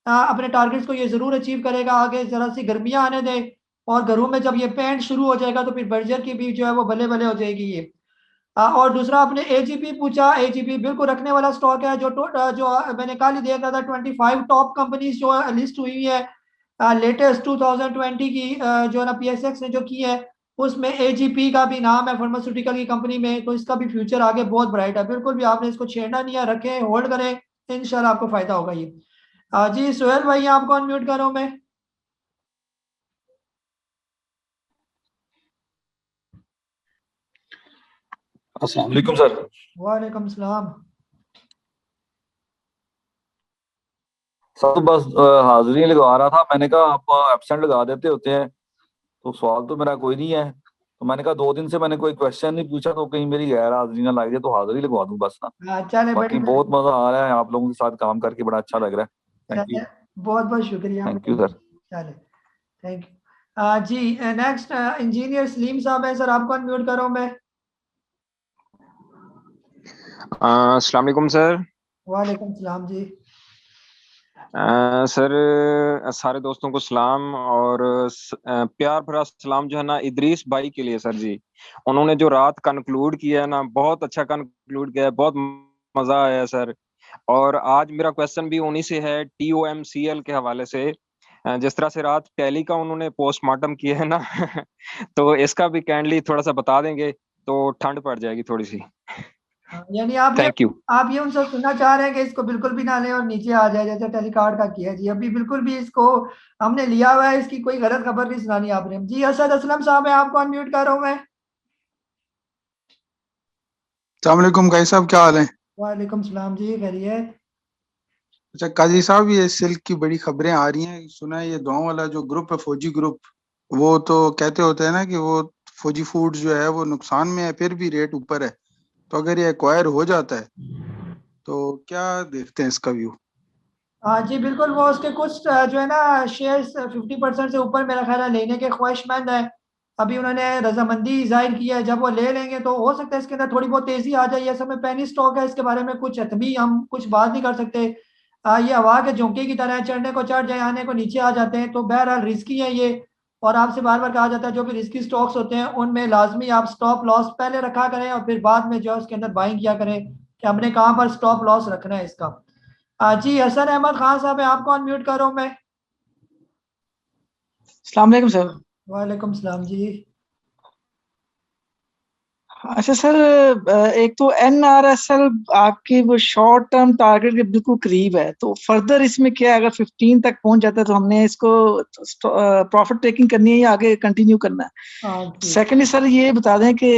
अपने टारगेट्स को ये जरूर अचीव करेगा। आगे जरा सी गर्मियाँ आने दें और घरों में जब ये पेंट शुरू हो जाएगा तो फिर बर्जर की भी जो है वो बल्ले बल्ले हो जाएगी ये। और दूसरा आपने AGP पूछा, AGP बिल्कुल रखने वाला स्टॉक है। जो मैंने कल ही देखा था 25 टॉप कंपनीज जो लिस्ट हुई है लेटेस्ट 2020 की, जो ना PSX ने जो की है, उसमें AGP का भी नाम है फार्मास्यूटिकल की कंपनी में, तो इसका भी फ्यूचर आगे बहुत ब्राइट है। बिल्कुल भी आपने इसको छेड़ना नहीं है, रखें, होल्ड करें, इंशाल्लाह आपको फायदा होगा ये। जी सुहेल भाई आपको अनम्यूट कर रहा हूं मैं। अस्सलाम वालेकुम सर। वालेकुम सलाम। सर तो बस हाजिरी लगा रहा था, मैंने कहा आप एब्सेंट लगा देते होते हैं, तो सवाल तो मेरा कोई नहीं है, तो मैंने कहा 2 दिन से मैंने कोई क्वेश्चन नहीं पूछा, तो कहीं मेरी गैर हाजिरी ना लग जाए, तो हाजिरी लगवा दूं बस ना। चले बाकी बड़ी बहुत मजा आ रहा है आप लोगों के साथ काम करके, बड़ा अच्छा लग रहा है। Thank you. बहुत बहुत शुक्रिया। Thank you sir. चले थैंक यू। जी नेक्स्ट इंजीनियर सलीम साहब है सर, आपको अनम्यूट कर रहा हूं मैं। अस्सलाम वालेकुम सर। वालेकुम सलाम जी। सर सारे दोस्तों को सलाम और प्यार भरा सलाम जो है ना इदरीस भाई के लिए सर जी। उन्होंने जो रात कंक्लूड किया है ना, बहुत अच्छा कंक्लूड किया है, बहुत मजा आया सर। और आज मेरा क्वेश्चन भी उन्हीं से है, TOMCL के हवाले से। जिस तरह से रात टैली का उन्होंने पोस्टमार्टम किया है ना तो इसका भी काइंडली थोड़ा सा बता देंगे तो ठंड पड़ जाएगी थोड़ी सी। यानी थैंक यू। आप ये उनसे सुनना चाह रहे हैं कि इसको बिल्कुल भी ना लें और नीचे आ जाए जैसे टेलीकार्ड का किया जी। अभी बिल्कुल भी इसको हमने लिया हुआ है, इसकी कोई गलत खबर नहीं सुनानी आपने। जी असद असलम साहब है, आपको अनम्यूट कर रहा हूं मैं। अस्सलामुअलैकुम काजी साहब, क्या हाल है? वालेकुम सलाम जी, खैरियत। अच्छा काजी साहब, ये सिल्क की बड़ी खबरें आ रही हैं, सुना है ये गाँव वाला जो ग्रुप है फौजी ग्रुप, वो तो कहते होते हैं ना कि वो फौजी फूड जो है वो नुकसान में है, फिर भी रेट ऊपर है, तो अगर ये एक्वायर हो जाता है तो क्या देखते हैं इसका व्यू? हाँ जी बिल्कुल, वो उसके कुछ जो है ना शेयर्स 50% से ऊपर मेरा ख्याल है लेने के ख्वाहिशमंद है। अभी उन्होंने रजामंदी जाहिर की है, जब वो ले लेंगे तो हो सकता है इसके अंदर थोड़ी बहुत तेजी आ जाए। ये समय पेनी स्टॉक है, इसके बारे में कुछ अतमी हम कुछ बात नहीं कर सकते। ये हवा के झोंके की तरह है, चढ़ने को चढ़ जाए, आने को नीचे आ जाते हैं, तो बहरहाल रिस्की है ये। और आपसे बार बार कहा जाता है जो भी रिस्की स्टॉक्स होते हैं उनमें लाजमी आप स्टॉप लॉस पहले रखा करें और फिर बाद में जो है उसके अंदर बाइंग किया करें कि हमने कहाँ पर स्टॉप लॉस रखना है इसका। जी हसन अहमद खान साहब है, आपको अनम्यूट कर रहा हूं मैं। अस्सलाम वालेकुम सर। वालेकुम सलाम जी। अच्छा सर, एक तो NRSL आपकी वो शॉर्ट टर्म टारगेट के बिल्कुल करीब है, तो फर्दर इसमें क्या है, अगर 15 तक पहुंच जाता है तो हमने इसको प्रॉफिट टेकिंग करनी है या आगे कंटिन्यू करना है? सेकेंडली सर ये बता दें कि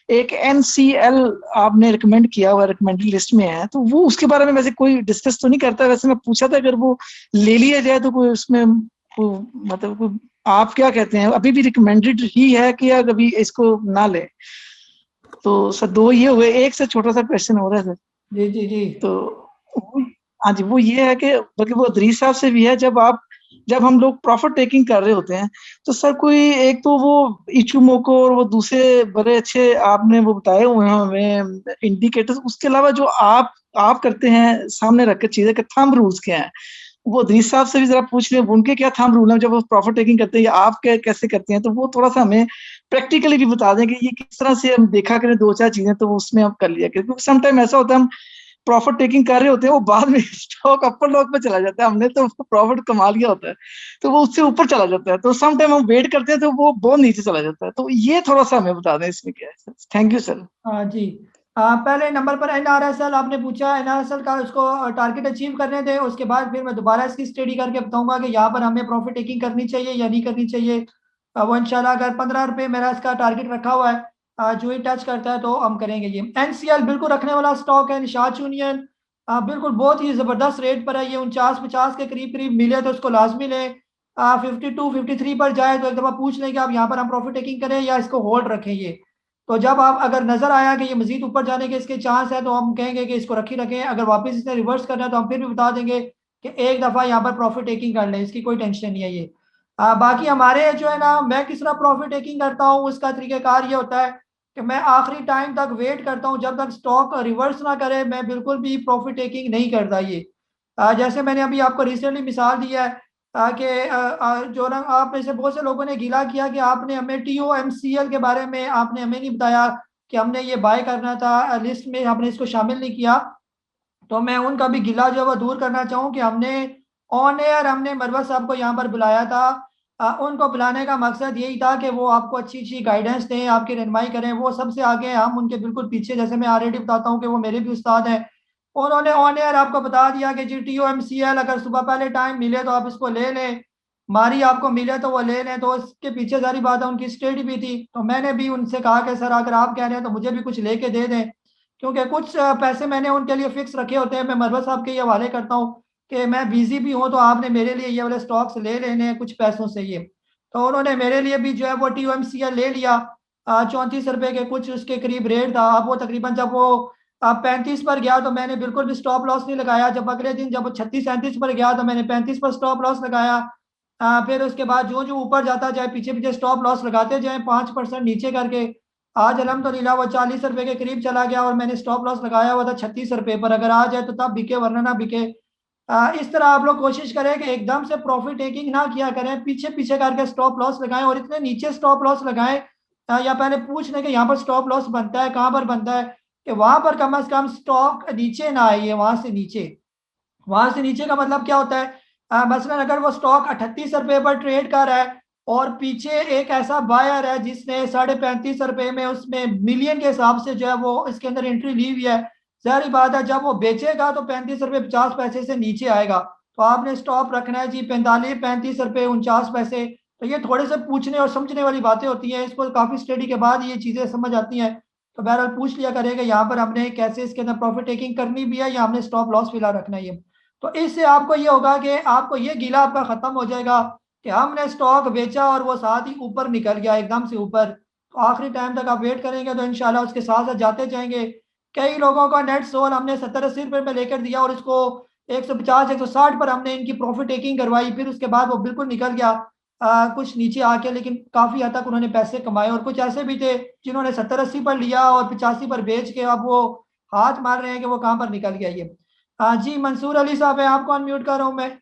एक NCL आपने रिकमेंड किया हुआ, रिकमेंडेड लिस्ट में है, तो वो उसके बारे में वैसे कोई डिस्कस तो नहीं करता। वैसे मैं पूछा था अगर वो ले लिया जाए तो कोई उसमें मतलब कोई आप क्या कहते हैं, अभी भी रिकमेंडेड ही है कि या कभी इसको ना ले? तो सर 2 ये हुए। एक से छोटा सा क्वेश्चन हो रहा है सर। जी जी जी। तो हाँ जी, वो ये है कि बल्कि वो अदरीस साहब से भी है, जब हम लोग प्रॉफिट टेकिंग कर रहे होते हैं तो सर कोई एक तो वो इचुमोको और वो दूसरे बड़े अच्छे आपने वो बताए हुए हैं हमें इंडिकेटर्स, उसके अलावा जो आप करते हैं सामने रख के चीजें के थंब रूल्स क्या हैं, वो अदरीस साहब से भी जरा पूछ लें उनके क्या थंब रूल हैं जब वो प्रॉफिट टेकिंग करते हैं, या आप कैसे करते हैं, तो वो थोड़ा सा हमें प्रैक्टिकली भी बता दें कि ये किस तरह से हम देखा करें 2-4 चीजें, तो वो उसमें हम कर लिया करें। क्योंकि समटाइम ऐसा होता है हम प्रॉफिट टेकिंग कर रहे होते हैं, वो बाद में स्टॉक अपर लॉक पे चला जाता है, हमने तो प्रॉफिट कमा लिया होता है तो वो उससे ऊपर चला जाता है, तो सम टाइम हम वेट करते हैं तो वो बहुत नीचे चला जाता है। तो ये थोड़ा सा हमें बता दें इसमें क्या है। Thank you sir. हाँ जी। पहले नंबर पर NRSL आपने पूछा, NRSL का उसको टारगेट अचीव करने थे, उसके बाद फिर मैं दोबारा इसकी स्टडी करके बताऊंगा कि यहाँ पर हमें प्रॉफिट टेकिंग करनी चाहिए या नहीं करनी चाहिए। वो इंशाल्लाह अगर 15 रुपये मेरा इसका टारगेट रखा हुआ है, जो ही टच करता है तो हम करेंगे ये। NCL बिल्कुल रखने वाला स्टॉक है। निशात यूनियन बिल्कुल बहुत ही ज़बरदस्त रेट पर है, ये 49-50 के करीब करीब मिले तो उसको लाजमी लें। 52-53 पर जाए तो एक दफ़ा पूछ लें कि आप यहाँ पर हम प्रॉफिट टेकिंग करें या इसको होल्ड रखें ये। तो जब आप अगर नजर आया कि ये मजीद ऊपर जाने के इसके चांस है तो हम कहेंगे कि इसको रखी रखें। अगर वापस इसने रिवर्स करना है तो हम फिर भी बता देंगे कि एक दफ़ा यहाँ पर प्रॉफिट टेकिंग कर लें, इसकी कोई टेंशन नहीं है ये। बाकी हमारे जो है ना, मैं किस तरह प्रॉफिट टेकिंग करता हूँ उसका तरीक़ाकार ये होता है कि मैं आखिरी टाइम तक वेट करता हूँ, जब तक स्टॉक रिवर्स ना करे मैं बिल्कुल भी प्रॉफिट टेकिंग नहीं करता ये। जैसे मैंने अभी आपको रिसेंटली मिसाल दिया है कि जो ना आप में से बहुत से लोगों ने गिला किया कि आपने हमें TOMCL के बारे में आपने हमें नहीं बताया कि हमने ये बाय करना था, लिस्ट में हमने इसको शामिल नहीं किया। तो मैं उनका भी गिला जो है वो दूर करना चाहूँ कि हमने ऑन एयर हमने मरवा साहब को यहाँ पर बुलाया था उनको बुलाने का मकसद यही था कि वो आपको अच्छी अच्छी गाइडेंस दें, आपकी रहनुमाई करें। वो सबसे आगे हैं, हम उनके बिल्कुल पीछे। जैसे मैं ऑलरेडी बताता हूँ कि वो मेरे भी उस्ताद हैं। उन्होंने ऑन एयर आपको बता दिया कि GTO-MCL अगर सुबह पहले टाइम मिले तो आप इसको ले लें, मारी आपको मिले तो वो ले लें। तो इसके पीछे सारी बात है, उनकी स्टडी भी थी। तो मैंने भी उनसे कहा कि सर अगर आप कह रहे हैं तो मुझे भी कुछ लेके दे दें, क्योंकि कुछ पैसे मैंने उनके लिए फिक्स रखे होते हैं। मैं मरवत साहब के ये हवाले करता हूँ कि मैं बिजी भी हूँ, तो आपने मेरे लिए ये वाले स्टॉक्स ले लेने हैं कुछ पैसों से ये। तो उन्होंने मेरे लिए भी जो है वो TOMCL ले लिया। 34 रुपए के कुछ उसके करीब रेट था। अब वो तकरीबन जब वो 35 पर गया तो मैंने बिल्कुल भी स्टॉप लॉस नहीं लगाया। जब अगले दिन जब 36-37 पर गया तो मैंने 35 पर स्टॉप लॉस लगाया। फिर उसके बाद जो जो ऊपर जाता जाए पीछे पीछे स्टॉप लॉस लगाते जाए 5% नीचे करके। आज अल्हम्दुलिल्लाह वो 40 रुपए के करीब चला गया और मैंने स्टॉप लॉस लगाया हुआ था 36 रुपए पर। अगर आ जाए तो तब बिके, वरना ना बिके। इस तरह आप लोग कोशिश करें कि एकदम से प्रॉफिट टेकिंग ना किया करें, पीछे पीछे करके स्टॉप लॉस लगाएं। और इतने नीचे स्टॉप लॉस लगाएं या पहले पूछ लें कि यहाँ पर स्टॉप लॉस बनता है, कहाँ पर बनता है, कि वहां पर कम से कम स्टॉक नीचे ना आइए। वहां से नीचे, वहां से नीचे का मतलब क्या होता है? मसलन अगर वो स्टॉक 38 रुपए पर ट्रेड कर रहा है और पीछे एक ऐसा बायर है जिसने 35.5 रुपए में, उसमें मिलियन के हिसाब से जो है वो इसके अंदर एंट्री ली हुई है, जाहिर बात है जब वो बेचेगा तो 35 रुपए 50 पैसे से नीचे आएगा। तो आपने स्टॉप रखना है जी 35 रुपए 49 पैसे। तो ये थोड़े से पूछने और समझने वाली बातें होती हैं, इसको काफी स्टडी के बाद ये चीजें समझ आती हैं। तो बहरहाल पूछ लिया करेगा यहाँ पर हमने कैसे इसके अंदर प्रॉफिट टेकिंग करनी भी है या हमने स्टॉप लॉस फिलहाल रखना है ये। तो इससे आपको ये होगा कि आपको ये गीला आपका खत्म हो जाएगा कि हमने स्टॉक बेचा और वो साथ ही ऊपर निकल गया एकदम से ऊपर। तो आखिरी टाइम तक आप वेट करेंगे तो इंशाल्लाह उसके साथ साथ जाते जाएंगे। कई लोगों का नेट सोल हमने 70-80 रुपए में लेकर दिया और इसको 150-160 पर हमने इनकी प्रॉफिट टेकिंग करवाई। फिर उसके बाद वो बिल्कुल निकल गया कुछ नीचे आके, लेकिन काफी हद तक उन्होंने पैसे कमाए। और कुछ ऐसे भी थे जिन्होंने 70-80 पर लिया और 85 पर बेच के अब वो हाथ मार रहे हैं कि वो कहाँ पर निकल गया ये। जी मंसूर अली साहब है, आपको अनम्यूट कर रहा हूँ मैं।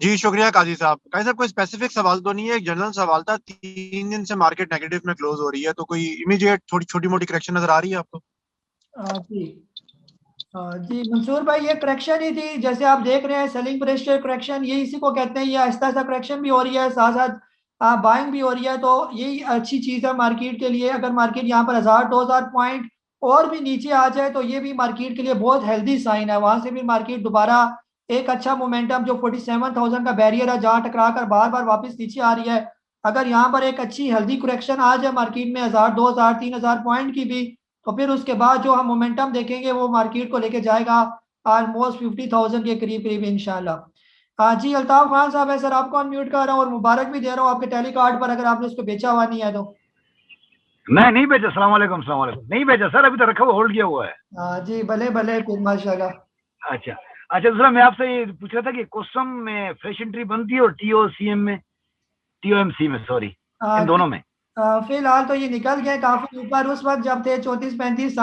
जी शुक्रिया काजी साहब। काजी साहब कोई स्पेसिफिक सवाल तो नहीं है, एक जनरल सवाल था। 3 दिन से मार्केट नेगेटिव में क्लोज हो रही है, तो कोई इमीडिएट थोड़ी छोटी मोटी करेक्शन नजर आ रही है आपको? जी मंसूर भाई, ये करेक्शन ही थी। जैसे आप देख रहे हैं सेलिंग प्रेशर करेक्शन, ये इसी को कहते हैं। ये आहिस्ता आहिस्ता करेक्शन भी हो रही है, साथ साथ बाइंग भी हो रही है। तो यही अच्छी चीज़ है मार्केट के लिए। अगर मार्केट यहाँ पर 1000-2000 पॉइंट और भी नीचे आ जाए तो ये भी मार्केट के लिए बहुत हेल्दी साइन है। वहां से भी मार्केट दोबारा एक अच्छा मोमेंटम, जो 47,000 का बैरियर है जहाँ टकरा कर बार बार वापस नीचे आ रही है, अगर यहाँ पर एक अच्छी हेल्दी करेक्शन आ जाए मार्केट में 1000-2000-3000 पॉइंट की भी, तो फिर उसके बाद जो हम मोमेंटम देखेंगे वो मार्केट को लेके जाएगा ऑलमोस्ट 50,000 के करीब करीब इंशाल्लाह। जी अल्ताफ खान साहब है सर, आपको अनम्यूट कर रहा हूँ और मुबारक भी दे रहा हूँ आपके टेली कार्ड पर, अगर आपने उसको बेचा हुआ नहीं है तो। नहीं बेचा। सलाम वालेकुम। नहीं बेचा सर, अभी तो रखा हुआ, होल्ड किया हुआ है। हाँ जी, भले भले फिर माशाल्लाह। अच्छा दूसरा मैं आपसे ये पूछ रहा था कि कोसम में फ्रेश एंट्री बनती है और TOCM में, TOMC में सॉरी, इन दोनों में? फिलहाल तो ये निकल गए काफी ऊपर। उस वक्त जब थे 34-35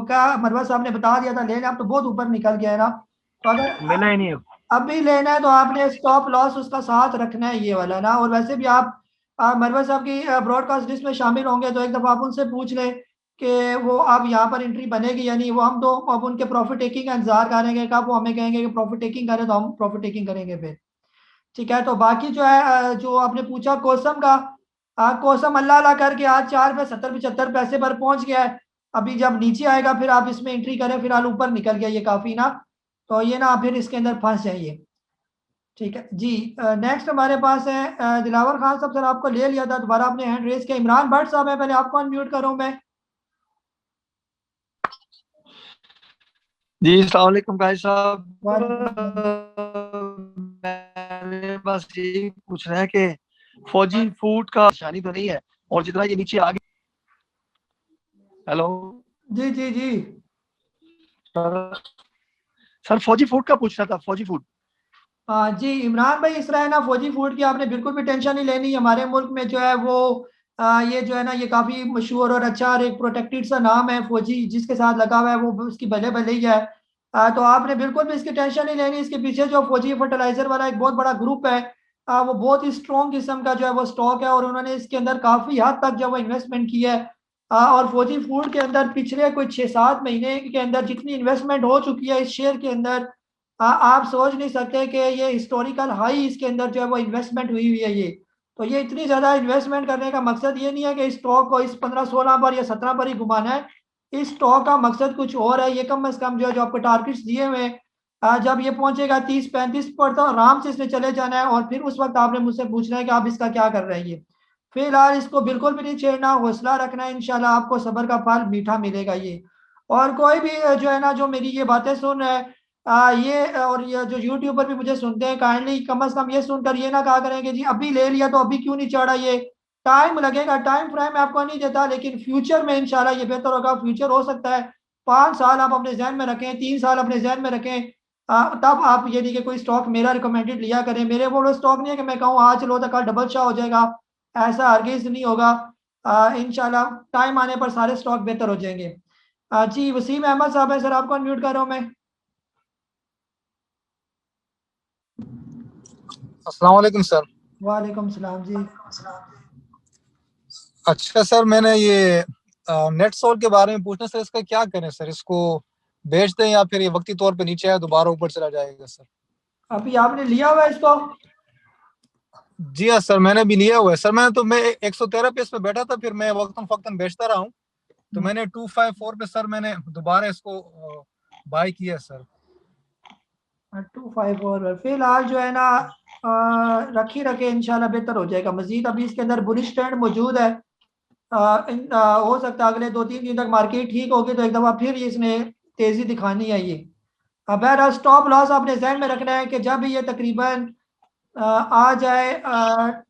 का मरवा साहब ने बता दिया था लेना, अब तो बहुत ऊपर निकल गया है ना। तो अगर मिला ही नहीं है अभी लेना है तो आपने स्टॉप लॉस उसका साथ रखना है ये वाला ना। और वैसे भी आप मरवा साहब की ब्रॉडकास्ट लिस्ट में शामिल होंगे तो एक दफा आप उनसे पूछ लें कि वो अब यहाँ पर एंट्री बनेगी या नहीं। वो हम तो अब उनके प्रॉफिट टेकिंग का इंतजार करेंगे, कब वो हमें कहेंगे कि प्रॉफिट टेकिंग करें तो हम प्रॉफिट टेकिंग करेंगे फिर। ठीक है, तो बाकी जो है जो आपने पूछा कोसम का, कोसम अल्लाह अल्लाह करके आज 4.70-75 पैसे पर पहुंच गया है। अभी जब नीचे आएगा फिर आप इसमें एंट्री करें। फिलहाल ऊपर निकल गया ये काफी ना, तो ये ना फिर इसके अंदर फंस जाइए। ठीक है जी। नेक्स्ट हमारे पास है दिलावर खान साहब। सर आपको ले लिया था, दोबारा आपने हैंड रेज किया। इमरान भट्ट साहब है, पहले आपको अनम्यूट करूं मैं। जी अस्सलाम वालेकुम भाई साहब। मैंने बस यही पूछ रहे हैं कि फौजी फूड का परेशानी तो नहीं है, और जितना ये नीचे आ गया। हेलो जी जी जी सर फौजी फूड का पूछ रहा था, फौजी फूड। जी इमरान भाई, इस तरह है ना, फौजी फूड की आपने बिल्कुल भी टेंशन नहीं लेनी। हमारे मुल्क में जो है वो ये जो है ना, ये काफी मशहूर और अच्छा और एक प्रोटेक्टेड सा नाम है। फौजी जिसके साथ लगा हुआ है वो उसकी भले भले ही है। तो आपने बिल्कुल भी इसकी टेंशन नहीं लेनी। इसके पीछे जो फौजी फर्टिलाइजर वाला एक बहुत बड़ा ग्रुप है, वो बहुत ही स्ट्रॉन्ग किस्म का जो है वो स्टॉक है, और उन्होंने इसके अंदर काफी हद तक जो वो इन्वेस्टमेंट की है। और फौजी फूड के अंदर पिछले कुछ 6-7 महीने के अंदर जितनी इन्वेस्टमेंट हो चुकी है इस शेयर के अंदर, आप सोच नहीं सकते कि ये हिस्टोरिकल हाई इसके अंदर जो है वो इन्वेस्टमेंट हुई हुई है ये। तो ये इतनी ज़्यादा इन्वेस्टमेंट करने का मकसद ये नहीं है कि इस स्टॉक को इस 15-16 पर या 17 पर ही घुमाना है। इस स्टॉक का मकसद कुछ और है। ये कम से कम जो है जो आपको टारगेट्स दिए हुए जब ये पहुंचेगा 30-35 पर तो आराम से इसने चले जाना है, और फिर उस वक्त आपने मुझसे पूछना है कि आप इसका क्या कर रहे हैं। ये फिलहाल इसको बिल्कुल भी नहीं छेड़ना, हौसला रखना है, इंशाल्लाह आपको सब्र का फल मीठा मिलेगा ये। और कोई भी जो है ना जो मेरी ये बातें सुन रहा है ये और ये जो यूट्यूब पर भी मुझे सुनते हैं, काइंडली कम से कम ये सुनकर ये ना कहा करें कि जी अभी ले लिया तो अभी क्यों नहीं चढ़ा। ये टाइम लगेगा, टाइम फ्रेम मैं आपको नहीं देता, लेकिन फ्यूचर में इंशाल्लाह ये बेहतर होगा। फ्यूचर हो सकता है 5 साल आप अपने जहन में रखें, 3 साल अपने जहन में रखें, तब आप ये नहीं कि कोई स्टॉक मेरा रिकमेंडेड लिया करें। मेरे वो स्टॉक नहीं है कि मैं कहूँ आज लो तो कल डबल शाह हो जाएगा, ऐसा हरगिज नहीं होगा। इंशाल्लाह टाइम आने पर सारे स्टॉक बेहतर हो जाएंगे। जी वसीम अहमद साहब है सर, आपको अनम्यूट कर रहा हूँ मैं। अस्सलाम वालेकुम सर। वालेकुम सलाम जी। अच्छा सर, मैंने ये नेट सोल के बारे में पूछना सर, इसका क्या करें सर? इसको बेच दें या फिर ये वक्ती तौर पे नीचे आए दोबारा ऊपर चला जाएगा सर? अभी आपने लिया हुआ है इसको? जी हाँ सर, मैंने भी लिया हुआ है सर। मैं 113 पे इस पे बैठा था, फिर मैं वक्तन फक्तन बेचता रहा हूँ, तो मैंने 254 पे सर मैंने दोबारा इसको बाय किया सर। 254 फिलहाल जो है ना रखे इंशाल्लाह बेहतर हो जाएगा। मजीद अभी इसके अंदर बुलिश ट्रेंड मौजूद है। हो सकता है अगले 2-3 दिन तक मार्केट ठीक होगी तो एक दफ़ा फिर इसने तेज़ी दिखानी है ये। बहरहाल स्टॉप लॉस आपने जहन में रखना है कि जब ये तकरीबन आ जाए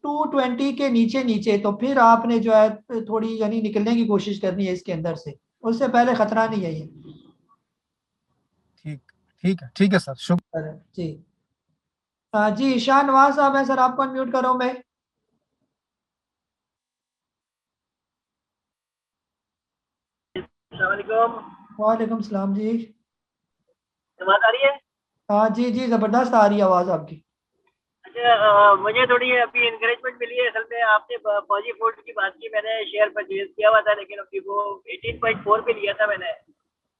220 के नीचे नीचे, तो फिर आपने जो है थोड़ी यानी निकलने की कोशिश करनी है इसके अंदर से, उससे पहले खतरा नहीं है ये। ठीक है सर, शुक्र जी। जी ईशान नवाज साहब है सर, आपको अनम्यूट करो मैं। वालेकुम सलाम जी। आवाज आ रही है? हाँ जी जी, जबरदस्त आ रही है आवाज आपकी। अच्छा, मुझे थोड़ी अभी इंकरेजमेंट मिली है। असल में आपने फौजी फूड की बात की, मैंने शेयर परचेज किया हुआ था, लेकिन अभी वो 18.4 पे लिया था मैंने,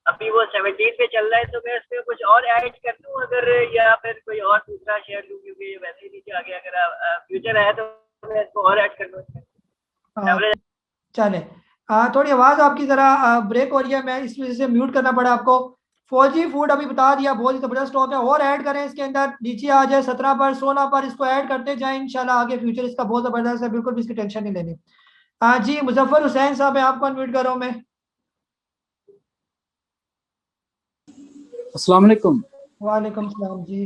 अभी वो 17 पे चल रहा है। तो मैं इसमें कुछ और ऐड कर दूं अगर, या फिर कोई और दूसरा शेयर लूं, क्योंकि ये वैसे ही नीचे आ गया। अगर फ्यूचर है तो मैं इसको और ऐड कर लूं। चले थोड़ी आवाज आपकी जरा ब्रेक हो रही है, मैं इस वजह से म्यूट करना पड़ा आपको। फौजी फूड अभी बता दिया, बहुत जबरदस्त स्टॉक है, और ऐड करें इसके अंदर, नीचे आ जाए 17 पर 16 पर, इसको ऐड करते जाए इंशाल्लाह आगे फ्यूचर इसका बहुत जबरदस्त है, बिल्कुल भी इसकी टेंशन नहीं लेनी। जी मुजफ्फर हुसैन साहब है, आपको अनम्यूट कर रहा हूं मैं। अस्सलाम वालेकुम। वालेकुम सलाम जी।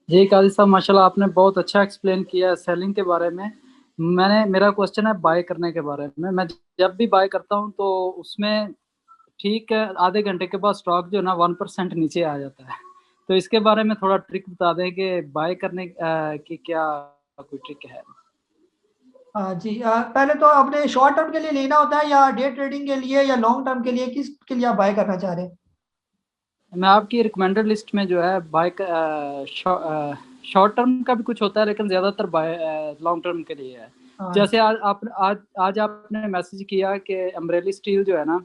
जी काजी साहब, माशाल्लाह आपने बहुत अच्छा एक्सप्लेन किया सेलिंग के बारे में। मेरा क्वेश्चन है बाय करने के बारे में। मैं जब भी बाय करता हूं तो उसमें ठीक है आधे घंटे के बाद स्टॉक जो है ना 1% नीचे आ जाता है, तो इसके बारे में थोड़ा ट्रिक बता दें कि बाय करने की क्या कोई ट्रिक है? जी पहले तो अपने शॉर्ट टर्म के लिए लेना होता है या डे ट्रेडिंग के लिए या लॉन्ग टर्म के लिए, किस के लिए आप बाय करना चाह रहे हैं? मैं आपकी रिकमेंडेड लिस्ट में जो है बाय शॉर्ट टर्म का भी कुछ होता है, लेकिन ज्यादातर बाय लॉन्ग टर्म के लिए है। जैसे आज आपने मैसेज किया कि अम्ब्रेली स्टील जो है ना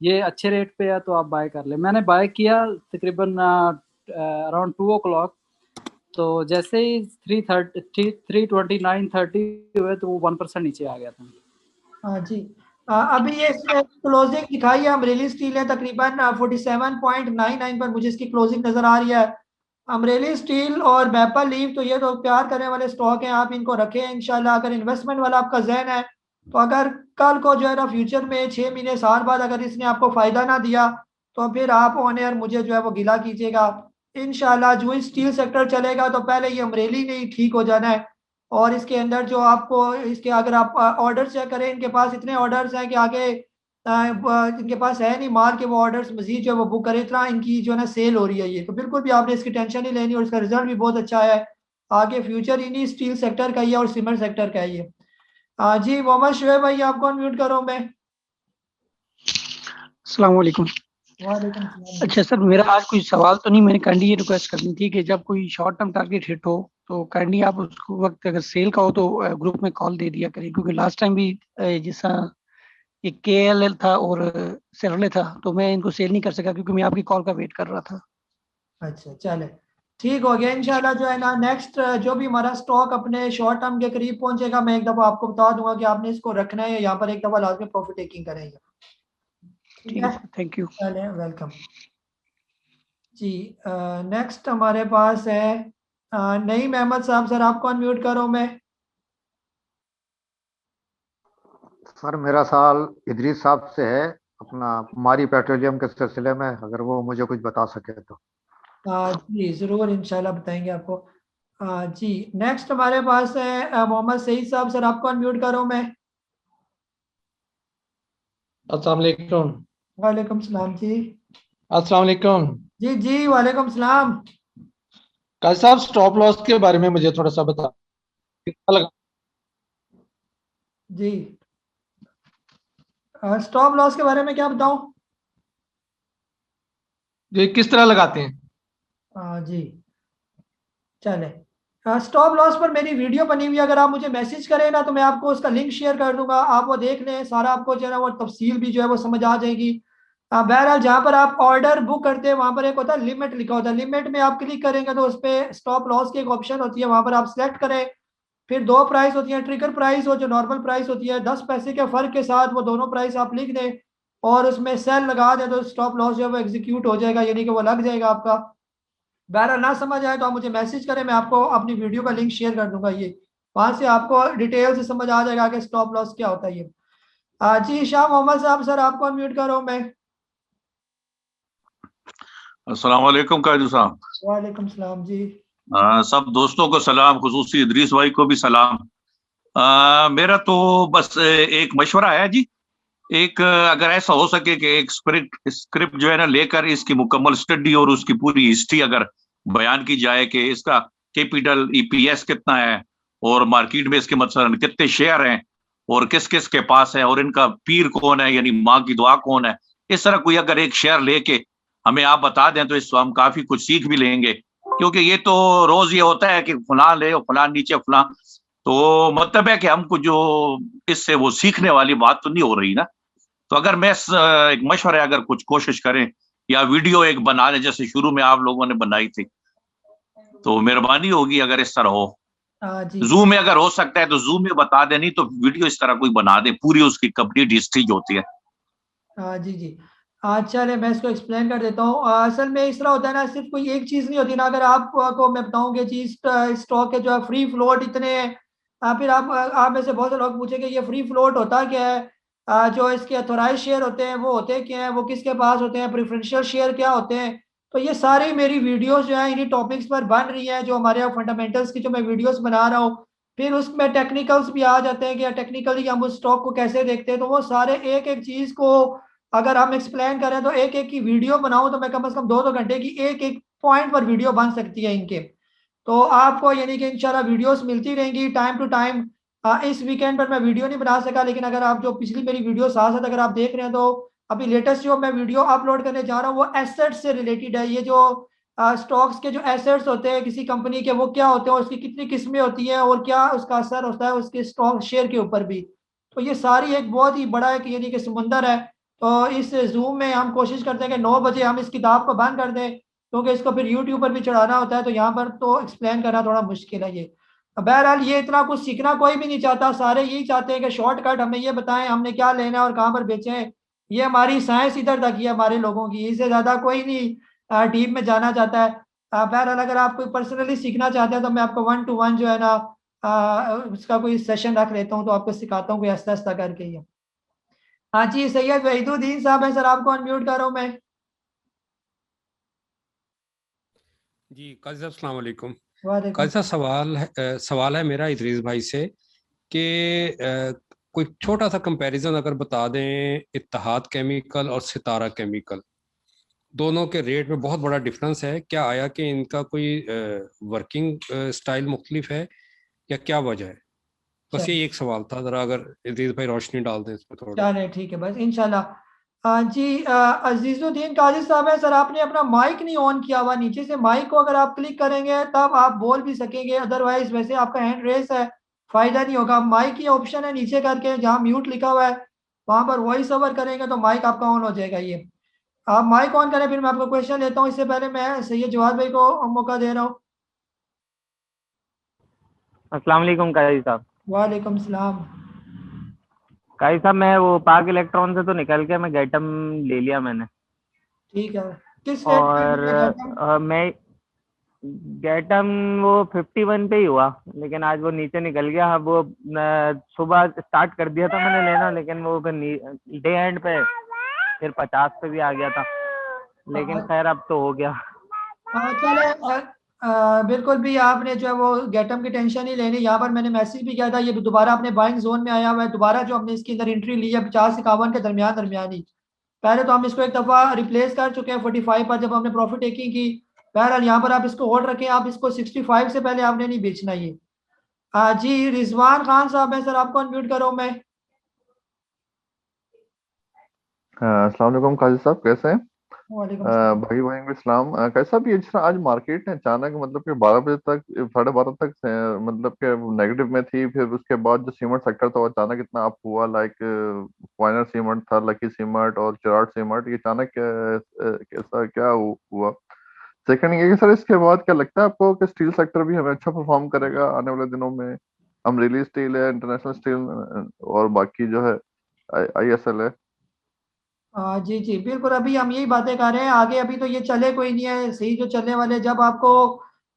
ये अच्छे रेट पे है तो आप बाय कर ले। मैंने बाय किया तकरीबन अराउंड 2 o'clock, तो जैसे ही 329.30 हुए तो वो 1% नीचे आ गया था। हाँ जी। अभी ये क्लोजिंग दिखाई है, अमरेली स्टील है तकरीबन 47.99 पर मुझे इसकी क्लोजिंग नजर आ रही है। अमरेली स्टील और मैपल लीफ तो ये तो प्यार करने वाले स्टॉक हैं, आप इनको रखें इंशाल्लाह। अगर इन्वेस्टमेंट वाला आपका जहन है तो अगर कल को जो है ना फ्यूचर में 6 महीने साल बाद अगर इसने आपको फायदा ना दिया तो फिर आप ऑन एयर मुझे जो है वो गिला कीजिएगा। इंशाल्लाह जो ही स्टील सेक्टर चलेगा तो पहले ये अमरेली नहीं ठीक हो जाना है, और इसके अंदर जो आपको इसके अगर आप ऑर्डर चेक करें, इनके पास इतने ऑर्डर्स हैं कि आगे इनके पास है नहीं माल के वो ऑर्डर्स मजीद जो है वो बुक करें, इतना इनकी जो है ना सेल हो रही है ये। तो बिल्कुल भी आपने इसकी टेंशन नहीं लेनी, और इसका रिजल्ट भी बहुत अच्छा है। आगे फ्यूचर इन्हीं स्टील सेक्टर का ही है और सीमेंट सेक्टर का ही है। जी मोहम्मद शुएब भाई, आपको अनम्यूट कर रहा हूं मैं। अस्सलाम वालेकुम। अच्छा सर, मेरा आज कोई सवाल तो नहीं, मैंने काइंडली ये रिक्वेस्ट करनी थी कि जब कोई शॉर्ट टर्म टारगेट हिट हो तो काइंडली आप उसको वक्त अगर सेल का हो तो ग्रुप में कॉल दे दिया करें, क्योंकि लास्ट टाइम भी जैसा ये KLL था और सेरले था तो मैं इनको सेल नहीं कर सका क्योंकि मैं आपकी कॉल का वेट कर रहा था। अच्छा चले, ठीक हो गया इंशाल्लाह। जो है ना नेक्स्ट जो भी हमारा स्टॉक अपने शॉर्ट टर्म के करीब पहुंचेगा, मैं एक दफ़ा आपको बता दूंगा कि आपने इसको रखना है, यहाँ पर एक दफ़ा लाजमी प्रॉफिट टेकिंग करेंगे। ठीक है सर, थैंक यू। चले, वेलकम जी। नेक्स्ट हमारे पास है नईम अहमद साहब। सर आपको अनम्यूट करो मैं। सर मेरा सवाल इदरीस साहब से है, अपना मारी पेट्रोलियम के सिलसिले में, अगर वो मुझे कुछ बता सके तो। जी ज़रूर, इंशाल्लाह बताएंगे आपको। जी नेक्स्ट हमारे पास है मोहम्मद सईद साहब। सर आपको अनम्यूट करो मैं। अस्सलाम वालेकुम। वालेकुम सलाम जी। अस्सलाम वालेकुम। जी जी वालेकुम सलाम। काजी साहब स्टॉप लॉस के बारे में मुझे थोड़ा सा बता, कितना लगा? जी स्टॉप लॉस के बारे में क्या बताऊं? ये किस तरह लगाते हैं? जी चले। स्टॉप लॉस पर मेरी वीडियो बनी हुई है, अगर आप मुझे मैसेज करें ना तो मैं आपको उसका लिंक शेयर कर दूंगा, आप वो देख लें, सारा आपको जो है ना वो तफसील भी जो है वो समझ आ जाएगी। बहरहाल जहाँ पर आप ऑर्डर बुक करते हैं वहाँ पर एक होता है लिमिट लिखा होता है, लिमिट में आप क्लिक करेंगे तो उस पर स्टॉप लॉस की एक ऑप्शन होती है, वहाँ पर आप सिलेक्ट करें। फिर दो प्राइस होती है, ट्रिगर प्राइस और जो नॉर्मल प्राइस होती है, 10 पैसे के फर्क के साथ वो दोनों प्राइस आप लिख दें और उसमें सेल लगा दें तो स्टॉप लॉस जो है वो एग्जीक्यूट हो जाएगा, यानी कि वो लग जाएगा आपका। बहरहाल ना समझ आए तो आप मुझे मैसेज करें, मैं आपको अपनी वीडियो का लिंक शेयर कर दूंगा, ये वहां से आपको डिटेल से समझ आ जाएगा कि स्टॉप लॉस क्या होता है ये। जी शाह मोहम्मद साहब, सर आपको अनम्यूट करो मैं। अस्सलाम वालेकुम काजू साहब। वालेकुम सलाम जी। सब दोस्तों को सलाम, खुसूसी इदरीस भाई को भी सलाम। मेरा तो बस एक मशवरा है जी, एक अगर ऐसा हो सके कि एक स्क्रिप्ट जो है ना लेकर इसकी मुकम्मल स्टडी और उसकी पूरी हिस्ट्री अगर बयान की जाए कि इसका कैपिटल ईपीएस कितना है और मार्केट में इसके मतलब कितने शेयर हैं और किस किस के पास है और इनका पीर कौन है, यानी माँ की दुआ कौन है, इस तरह कोई अगर एक शेयर लेके हमें आप बता दें तो इसको हम काफी कुछ सीख भी लेंगे, क्योंकि ये तो रोज ये होता है कि फलां ले और फलां नीचे फलां, तो मतलब है कि हमको जो इससे वो सीखने वाली बात तो नहीं हो रही ना। तो अगर मैं एक मशवरा है, अगर कुछ कोशिश करें या वीडियो एक बना लें जैसे शुरू में आप लोगों ने बनाई थी तो मेहरबानी होगी, अगर इस तरह हो। जी जूम में अगर हो सकता है तो जूम में बता दे, नहीं तो वीडियो इस तरह कोई बना दे, पूरी उसकी कंप्लीट हिस्ट्री जो होती है। जी जी चले मैं इसको एक्सप्लेन कर देता हूँ। असल में इस तरह होता है ना, सिर्फ कोई एक चीज़ नहीं होती ना, अगर आपको मैं बताऊँ कि जी स्टॉक के जो है फ्री फ्लोट इतने हैं, फिर आप में से बहुत से लोग पूछेंगे ये फ्री फ्लोट होता क्या है, जो इसके अथोराइज शेयर होते हैं वो होते क्या हैं, वो किसके पास होते हैं, प्रेफरेंशियल शेयर क्या होते हैं। तो ये सारी मेरी वीडियोस जो है इन्हीं टॉपिक्स पर बन रही हैं, जो हमारे यहाँ फंडामेंटल्स की जो मैं वीडियोस बना रहा हूँ, फिर उसमें टेक्निकल्स भी आ जाते हैं कि टेक्निकली हम उस स्टॉक को कैसे देखते हैं। तो वो सारे एक एक चीज़ को अगर हम एक्सप्लेन करें तो एक एक की वीडियो बनाऊं तो मैं कम से कम 2-2 घंटे की एक एक पॉइंट पर वीडियो बन सकती है इनके। तो आपको यानी कि इंशाल्लाह वीडियोस मिलती रहेंगी टाइम टू टाइम। इस वीकेंड पर मैं वीडियो नहीं बना सका, लेकिन अगर आप जो पिछली मेरी वीडियो साथ साथ अगर आप देख रहे हैं तो अभी लेटेस्ट जो मैं वीडियो अपलोड करने जा रहा हूँ वो एसेट्स से रिलेटेड है। ये जो स्टॉक्स के जो एसेट्स होते हैं किसी कंपनी के वो क्या होते हैं, उसकी कितनी किस्में होती हैं और क्या उसका असर होता है उसके स्टॉक शेयर के ऊपर भी। तो ये सारी एक बहुत ही बड़ा एक यानी कि समुंदर है। तो इस जूम में हम कोशिश करते हैं कि 9 बजे हम इस किताब को बंद कर दें, क्योंकि इसको फिर यूट्यूब पर भी चढ़ाना होता है, तो यहाँ पर तो एक्सप्लेन करना थोड़ा मुश्किल है ये। बहरहाल ये इतना कुछ सीखना कोई भी नहीं चाहता, सारे यही चाहते हैं कि शॉर्टकट हमें ये बताएं हमने क्या लेना है और कहाँ पर बेचें। ये हमारी साइंस इधर तक ही है हमारे लोगों की, इससे ज़्यादा कोई नहीं डीप में जाना चाहता है। बहरहाल अगर आप कोई पर्सनली सीखना चाहते हैं तो मैं आपको 1-to-1 जो है ना उसका कोई सेशन रख लेता हूँ, तो आपको सिखाता हूँ कोई आस्ता आस्ता करके ये। हाँ जी सैयद वहीदुद्दीन साहब है, सर आपको अनम्यूट कर रहा हूँ मैं। जी काजी साहब अस्सलाम वालेकुम। वालेकुम। काजी साहब सवाल है मेरा इदरीस भाई से कि कोई छोटा सा कंपैरिजन अगर बता दें, इत्तेहाद केमिकल और सितारा केमिकल दोनों के रेट में बहुत बड़ा डिफरेंस है, क्या आया कि इनका कोई वर्किंग स्टाइल मुख्तलिफ है या क्या वजह है? बस ये एक सवाल था, जरा अगर इदरीस भाई रोशनी डाल दें इस पर थोड़ा। चले ठीक है बस इंशाल्लाह। जी अजीजुद्दीन काजी साहब है, सर आपने अपना माइक नहीं ऑन किया हुआ, नीचे से माइक को अगर आप क्लिक करेंगे तब आप बोल भी सकेंगे, अदरवाइज वैसे आपका हैंड रेस है, फायदा नहीं होगा। माइक की ऑप्शन है नीचे करके जहाँ म्यूट लिखा हुआ है वहां पर वॉइस ओवर करेंगे तो माइक आपका ऑन हो जाएगा ये। आप माइक ऑन करें, फिर मैं आपको क्वेश्चन लेता हूँ। इससे पहले मैं सैयद जवाद भाई को मौका दे रहा हूँ। अस्सलाम वालेकुम काजी साहब। वालेकुम सलाम। काजी साहब मैं वो पाक इलेक्ट्रॉन से तो निकल के मैं गैटम ले लिया मैंने। ठीक है, किस रेट और में गैटम? मैं गैटम वो 51 पे ही हुआ, लेकिन आज वो नीचे निकल गया। हाँ, वो सुबह स्टार्ट कर दिया था मैंने लेना, लेकिन वो फिर डे एंड पे फिर 50 पे भी आ गया था, लेकिन खैर अब तो हो गया। चले बिल्कुल भी आपने जो है वो गैटम की टेंशन नहीं लेनी। यहाँ पर मैंने मैसेज भी किया था, ये दोबारा अपने बाइंग जोन में आया हुआ है। दोबारा जो हमने इसके अंदर एंट्री ली है 50-51 के दरमियान ही। पहले तो हम इसको एक दफ़ा रिप्लेस कर चुके हैं 45 पर, जब हमने प्रॉफिट टेकिंग की। बहरहाल यहाँ पर आप इसको होल्ड रखें, आप इसको 65 से पहले आपने नहीं बेचना ये। जी रिजवान खान साहब है सर, आपको अनम्यूट करो मैं। अस्सलाम वालेकुम काजी साहब, कैसे हैं? वालेकुम भाई वालेकुम इस्लाम। काजी साहब, ये जिस तरह आज मार्केट है अचानक मतलब कि 12 बजे तक 12:30 तक मतलब कि नेगेटिव में थी, फिर उसके बाद जो सीमेंट सेक्टर था वो अचानक इतना अप हुआ, लाइक फाइनर सीमेंट था, लकी सीमेंट और चिराग सीमेंट, ये अचानक कैसा क्या हुआ? सेकंड ये कि सर इसके बाद क्या लगता है आपको कि स्टील सेक्टर भी हमें अच्छा परफॉर्म करेगा आने वाले दिनों में? अमरीली स्टील है, इंटरनेशनल स्टील और बाकी जो है ISL है। जी जी बिल्कुल, अभी हम यही बातें कर रहे हैं। आगे अभी तो ये चले कोई नहीं है सही जो चलने वाले। जब आपको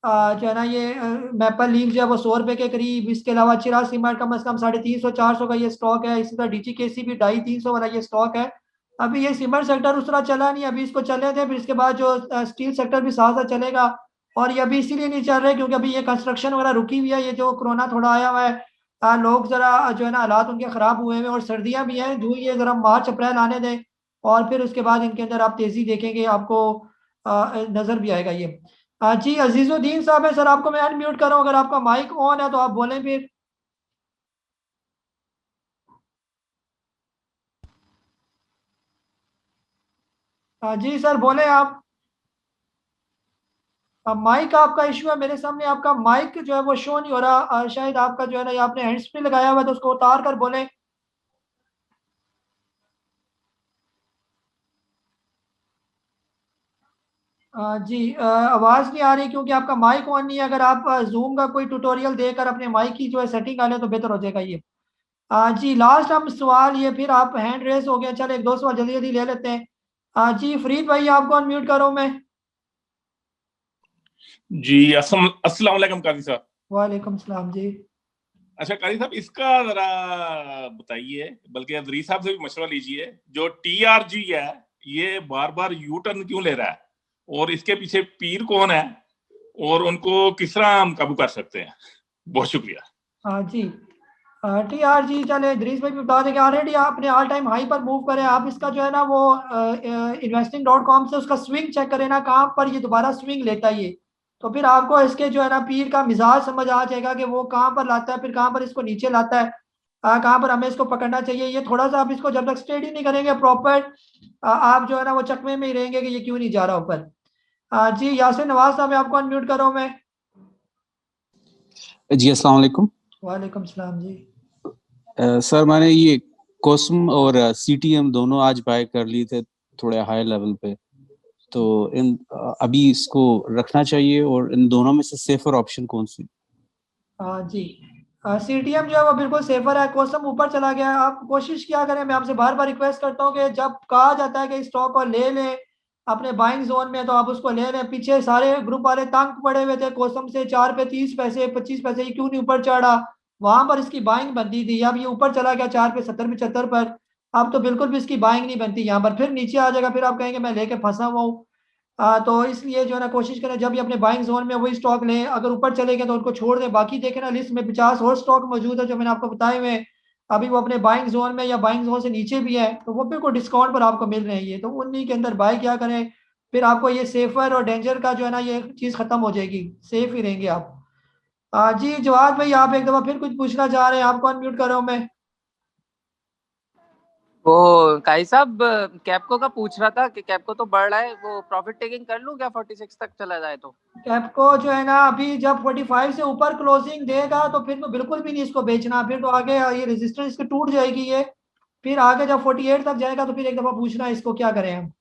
जो है ना ये मैपल लीफ जो है वो 100 रुपए के करीब, इसके अलावा चिराग सीमेंट कम से कम 350-400 का ये स्टॉक है। इसी तरह DGKC भी 250-300 वाला ये स्टॉक है। अभी ये सीमेंट सेक्टर उस तरह चला नहीं, अभी इसको चले थे, फिर इसके बाद जो स्टील सेक्टर भी साथ साथ चलेगा। और ये अभी इसीलिए नहीं चल रहे क्योंकि अभी ये कंस्ट्रक्शन वगैरह रुकी हुई है। ये जो कोरोना थोड़ा आया हुआ है, लोग जरा जो है ना हालात उनके खराब हुए हैं, और सर्दियां भी हैं। जो ये जरा मार्च अप्रैल आने दें और फिर उसके बाद इनके अंदर आप तेजी देखेंगे, आपको नजर भी आएगा ये। जी अजीजुद्दीन साहब है सर, आपको मैं अनम्यूट कर रहा हूँ, अगर आपका माइक ऑन है तो आप बोलें फिर। जी सर बोले आप। माइक आपका इशू है मेरे सामने, आपका माइक जो है वो शो नहीं हो रहा। शायद आपका जो है ना आपने हैंड्स फ्री लगाया हुआ है, तो उसको उतार कर बोले। जी आवाज़ नहीं आ रही क्योंकि आपका माइक ऑन नहीं है। अगर आप जूम का कोई ट्यूटोरियल देकर अपने माइक की जो है सेटिंग कर लें तो बेहतर हो जाएगा ये। जी लास्ट हम सवाल ये, फिर आप हैंड रेस हो गया, चलो एक दो सवाल जल्दी जल्दी ले लेते हैं। जी फरीद भाई आपको अनम्यूट करो मैं। जी अस्सलाम वालेकुम काजी साहब। वालेकुम सलाम जी। अच्छा काजी साहब, इसका जरा बताइए, बल्कि अदरी साहब से भी मशवरा लीजिए, जो TRG है ये बार बार यू टर्न क्यों ले रहा है, और इसके पीछे पीर कौन है, और उनको किस तरह हम काबू कर सकते हैं? बहुत शुक्रिया। जी TRG चले इदरीस भाई बता देंगे। ऑलरेडी आपने ऑल टाइम हाई पर मूव करे। आप इसका जो है ना वो investing.com से उसका स्विंग चेक करें ना, कहाँ पर ये दोबारा स्विंग लेता है ये, तो फिर आपको इसके जो है ना पीर का मिजाज समझ आ जाएगा कि वो कहाँ पर लाता है, फिर कहाँ पर इसको नीचे लाता है, कहाँ पर हमें इसको पकड़ना चाहिए। ये थोड़ा सा आप इसको जब तक स्टडी नहीं करेंगे प्रॉपर, आप जो है ना वो चकमे में ही रहेंगे कि ये क्यों नहीं जा रहा ऊपर। जी यासिर नवाज साहब आपको अनम्यूट करो मैं। जी अस्सलाम वालेकुम। वालेकुम सलाम जी। सर मैंने ये कोस्म और CTM दोनों आज बाय कर लिए थे थोड़े हाई लेवल पे, तो इन अभी इसको रखना चाहिए, और इन दोनों में से सेफर ऑप्शन कौन सी? जी CTM जो है वो बिल्कुल सेफर है। कोसम ऊपर चला गया, आप कोशिश क्या करें, मैं आपसे बार बार रिक्वेस्ट करता हूँ कि जब कहा जाता है कि स्टॉक को ले लें अपने बाइंग जोन में तो आप उसको ले लें। पीछे सारे ग्रुप वाले तंग पड़े हुए थे कोसम से, 4 पे 30 पैसे 25 पैसे, ये क्यों नहीं ऊपर चढ़ा, वहां पर इसकी बाइंग बनती थी। अब ये ऊपर चला गया 4 पे 70 75 पर, अब तो बिल्कुल भी इसकी बाइंग नहीं बनती। यहाँ पर फिर नीचे आ जाएगा, फिर आप कहेंगे मैं लेके फंसा हुआ हूँ। तो इसलिए जो है ना कोशिश करें जब ये अपने बाइंग जोन में वही स्टॉक लें। अगर ऊपर चले गए तो उनको छोड़ दें। बाकी देखें ना लिस्ट में 50 और स्टॉक मौजूद है जो मैंने आपको बताए हुए हैं, अभी वो अपने बाइंग जोन में या बाइंग जोन से नीचे भी है, तो वो बिल्कुल डिस्काउंट पर आपको मिल रहे हैं ये, तो उन्हीं के अंदर बाय क्या करें। फिर आपको ये सेफर और डेंजर का जो है ना ये चीज़ खत्म हो जाएगी, सेफ ही रहेंगे आप। जी जवाद भाई आप एक दफा फिर कुछ पूछना चाह रहे हैं, आपको अनम्यूट कर रहा हूं मैं। वो काई साहब कैपको का पूछ रहा था कि कैपको तो बढ़ रहा है, वो प्रॉफिट टेकिंग कर लूं क्या 46 तक चला जाए तो? कैपको जो है ना अभी जब 45 से ऊपर क्लोजिंग देगा तो फिर तो बिल्कुल भी नहीं इसको बेचना, फिर तो आगे ये रेजिस्टेंस इसकी टूट जाएगी ये। फिर आगे जब 48 तक जाएगा तो फिर एक दफा पूछना इसको क्या करें हम।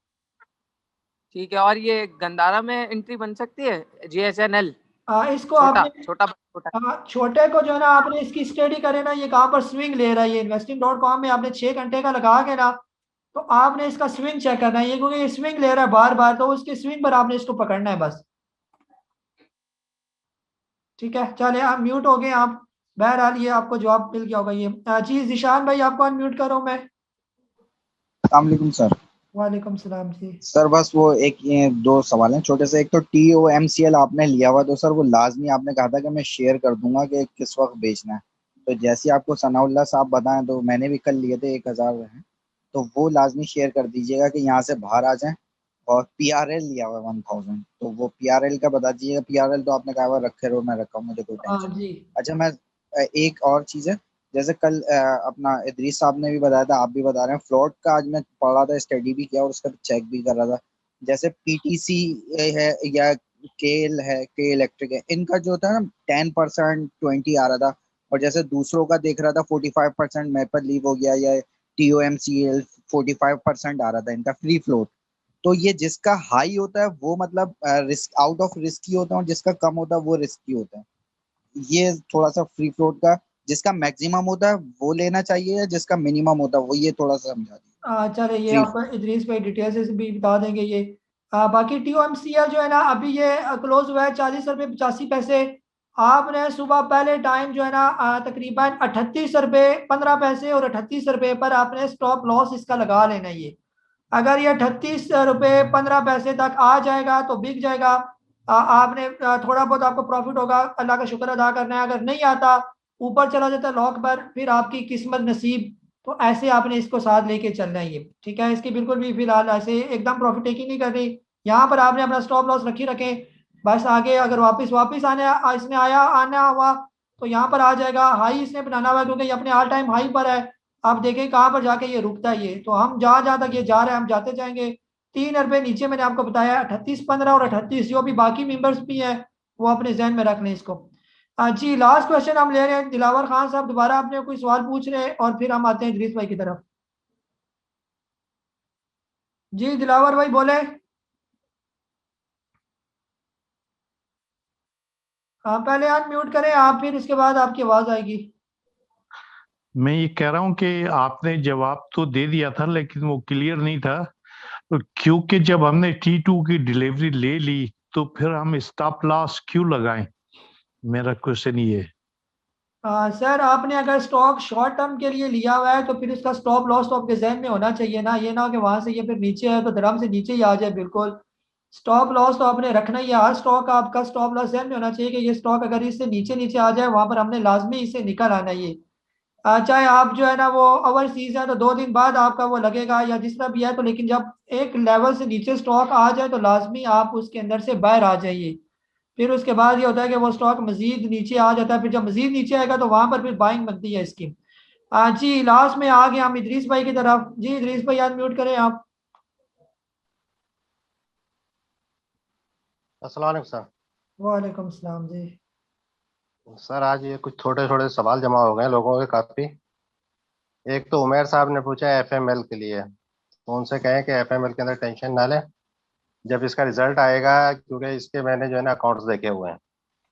ठीक है, और ये गंदारा में एंट्री बन सकती है GSNL? इसको छोटा आपने छोटा छोटा छोटे को जो है ना आपने इसकी स्टडी करे ना, ये कहाँ पर स्विंग ले रहा है। ये investing.com में आपने 6 घंटे का लगा के ना, तो आपने इसका स्विंग चेक करना है। ये क्योंकि ये स्विंग ले रहा है बार बार, तो उसके स्विंग पर आपने इसको पकड़ना है बस। ठीक है, चले आप म्यूट हो गए आप। बहरहाल ये आपको जवाब मिल गया होगा ये। जी जिशान भाई आपको अनम्यूट करो मैं। अस्सलाम सर। वालेकुम सलाम जी। सर बस वो एक ये दो सवाल हैं छोटे से। एक तो TOMCL आपने लिया हुआ, तो सर वो लाजमी आपने कहा था कि मैं शेयर कर दूंगा कि किस वक्त बेचना है। तो जैसे आपको सनाउल्लाह साहब बताएं, तो मैंने भी कल लिए थे 1000 हैं, तो वो लाजमी शेयर कर दीजिएगा कि यहाँ से बाहर आ जाएं। और PRL लिया हुआ 1000, तो वो PRL का बता दीजिएगा। PRL तो आपने कहा हुआ रखे रहो, मैं रखा हूँ, मुझे कोई टेंशन नहीं। जी अच्छा, मैं एक और चीज़ है, जैसे कल अपना इदरीस साहब ने भी बताया था, आप भी बता रहे हैं, फ्लोट का आज मैं पढ़ रहा था, स्टडी भी किया और उसका चेक भी कर रहा था। जैसे PTC है या केल है, के इलेक्ट्रिक है, इनका जो था ना 10% 20 आ रहा था। और जैसे दूसरों का देख रहा था 45% मेपल लीव हो गया, या TOMCL 45% आ रहा था इनका फ्री फ्लोट। तो ये जिसका हाई होता है वो मतलब रिस्क आउट ऑफ रिस्की होता है, और जिसका कम होता है वो रिस्की होता है। ये थोड़ा सा फ्री फ्लोट का जिसका मैक्सिमम होता है वो लेना चाहिए, या जिसका मिनिमम होता है वो, ये थोड़ा सा समझा दीजिए। चले ये फ्री आपको इदरीस भाई डिटेल से भी बता देंगे ये। बाकी TOMCL जो है ना अभी ये क्लोज हुआ है 40 रुपये 85 पैसे। आपने सुबह पहले टाइम जो है ना तकरीबन 38 रुपये 15 पैसे और 38 रुपये पर आपने स्टॉप लॉस इसका लगा लेना है ये। अगर ये 38 रुपये 15 पैसे तक आ जाएगा तो बिक जाएगा। आपने थोड़ा बहुत आपको प्रॉफिट होगा, अल्लाह का शुक्र अदा करना है। अगर नहीं आता, ऊपर चला जाता है लॉक पर, फिर आपकी किस्मत नसीब। तो ऐसे आपने इसको साथ लेके चलना है ये। ठीक है, इसकी बिल्कुल भी फिलहाल ऐसे एकदम प्रॉफिट टेकिंग नहीं करनी। यहाँ पर आपने अपना स्टॉप लॉस रखी रखें। बस आगे अगर वापस वापस आने इसने आना हुआ तो यहाँ पर आ जाएगा। हाई इसने बनाना हुआ क्योंकि ये अपने ऑल टाइम हाई पर है। आप देखें कहाँ पर जाके ये रुकता है ये। तो हम जहाँ जहाँ तक ये जा रहे हैं हम जाते जाएंगे। 3 रुपये नीचे मैंने आपको बताया 38 15 और 38, जो भी बाकी मेंबर्स भी हैं वो अपने जहन में रख लें इसको। जी लास्ट क्वेश्चन हम ले रहे हैं दिलावर खान साहब, दोबारा आपने कोई सवाल पूछ रहे हैं और फिर हम आते हैं इदरीस भाई की तरफ। जी दिलावर भाई बोले। हाँ पहले अनम्यूट करें आप, फिर उसके बाद आपकी आवाज आएगी। मैं ये कह रहा हूँ कि आपने जवाब तो दे दिया था लेकिन वो क्लियर नहीं था, तो क्योंकि जब हमने T2 की डिलीवरी ले ली तो फिर हम स्टॉप लॉस क्यों लगाएं? मेरा क्वेश्चन ये है। सर आपने अगर स्टॉक शॉर्ट टर्म के लिए लिया हुआ है तो फिर उसका स्टॉप लॉस तो आपके जहन में होना चाहिए ना। ये ना हो कि वहां से ये फिर नीचे है तो धर्म से नीचे ही आ जाए बिल्कुल। स्टॉप लॉस तो आपने रखना ही है। हर स्टॉक का आपका स्टॉप लॉस जहन में होना चाहिए कि ये स्टॉक अगर इससे नीचे नीचे आ जाए वहां पर हमने लाजमी इससे निकल आना है ये। चाहे आप जो है ना वो ओवरसीज है तो 2 दिन बाद आपका वो लगेगा या जिस तरह भी है, तो लेकिन जब एक लेवल से नीचे स्टॉक आ जाए तो लाजमी आप उसके अंदर से बाहर आ जाइए। फिर उसके बाद ये होता है कि वो स्टॉक मजीद नीचे आ जाता है। फिर जब मजीद नीचे आएगा तो वहां पर फिर बाइंग बनती है इसकी। जी लास्ट में आ गए हम इदरीस भाई की तरफ। जी इदरीस भाई अनम्यूट करें आप। अस्सलाम वालेकुम सर। वालेकुम सलाम जी। सर आज ये कुछ थोड़े थोड़े सवाल जमा हो गए लोगों के काफी। एक तो उमेर साहब ने पूछा FML के लिए, तो उनसे कहें कि FML के अंदर टेंशन ना लें, जब इसका रिजल्ट आएगा, क्योंकि इसके मैंने जो है ना अकाउंट्स देखे हुए हैं,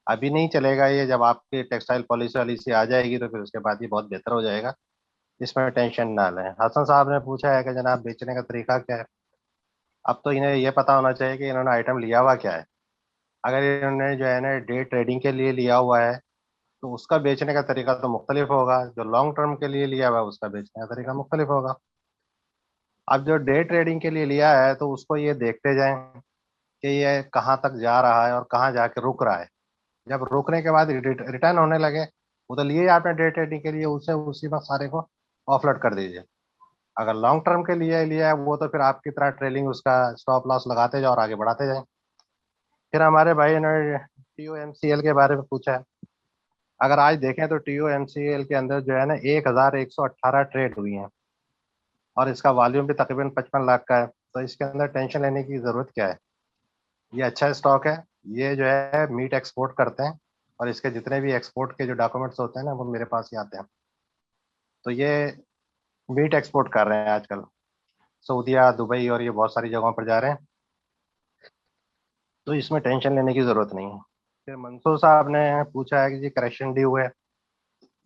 अभी नहीं चलेगा ये। जब आपकी टेक्सटाइल पॉलिसी वाली सी आ जाएगी तो फिर उसके बाद ये बहुत बेहतर हो जाएगा, इसमें टेंशन ना लें। हसन साहब ने पूछा है कि जनाब बेचने का तरीका क्या है। अब तो इन्हें ये पता होना चाहिए कि इन्होंने आइटम लिया हुआ क्या है। अगर इन्होंने जो है ना डे ट्रेडिंग के लिए लिया हुआ है तो उसका बेचने का तरीका तो मुख्तलिफ होगा, जो लॉन्ग टर्म के लिए लिया हुआ है उसका बेचने का तरीका मुख्तलिफ होगा। अब जो डे ट्रेडिंग के लिए लिया है तो उसको ये देखते जाएं कि ये कहाँ तक जा रहा है और कहाँ जाके रुक रहा है। जब रुकने के बाद रिटर्न होने लगे, वो तो लिए आपने डे ट्रेडिंग के लिए, उसे उसी में सारे को ऑफलोड कर दीजिए। अगर लॉन्ग टर्म के लिए लिया है वो तो फिर आपकी तरह ट्रेलिंग उसका स्टॉप लॉस लगाते जाओ और आगे बढ़ाते जाएं। फिर हमारे भाई ने TOMCL के बारे में पूछा है। अगर आज देखें तो TOMCL के अंदर जो है ना 1118 ट्रेड हुई हैं और इसका वॉल्यूम भी तकरीबन 55 लाख का है, तो इसके अंदर टेंशन लेने की ज़रूरत क्या है। ये अच्छा स्टॉक है, ये जो है मीट एक्सपोर्ट करते हैं और इसके जितने भी एक्सपोर्ट के जो डॉक्यूमेंट्स होते हैं ना वो मेरे पास ही आते हैं। तो ये मीट एक्सपोर्ट कर रहे हैं आजकल, सऊदीया, दुबई और ये बहुत सारी जगहों पर जा रहे हैं। तो इसमें टेंशन लेने की जरूरत नहीं है। फिर मंसूर साहब ने पूछा है कि जी करेक्शन ड्यू है।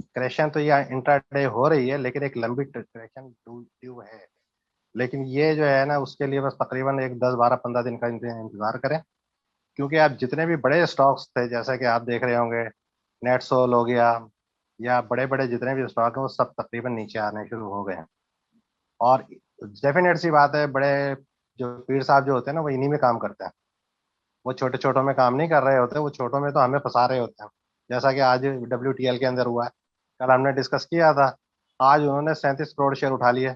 करेक्शन तो ये इंट्राडे हो रही है, लेकिन एक लंबी करेक्शन ड्यू है। लेकिन ये जो है ना, उसके लिए बस तकरीबन एक 10, 12, 15 दिन का इंतजार करें, क्योंकि आप जितने भी बड़े स्टॉक्स थे, जैसे कि आप देख रहे होंगे नेटसोल हो गया, या बड़े बड़े जितने भी स्टॉक हैं वो सब तकरीबन नीचे आने शुरू हो गए हैं। और डेफिनेट सी बात है, बड़े जो पीर साहब जो होते हैं ना, वो इन्हीं में काम करते हैं। वो छोटे छोटों में काम नहीं कर रहे होते, वो छोटों में तो हमें फंसा रहे होते हैं। जैसा कि आज WTL के अंदर हुआ है, कल हमने डिस्कस किया था, आज उन्होंने 37 करोड़ शेयर उठा लिए।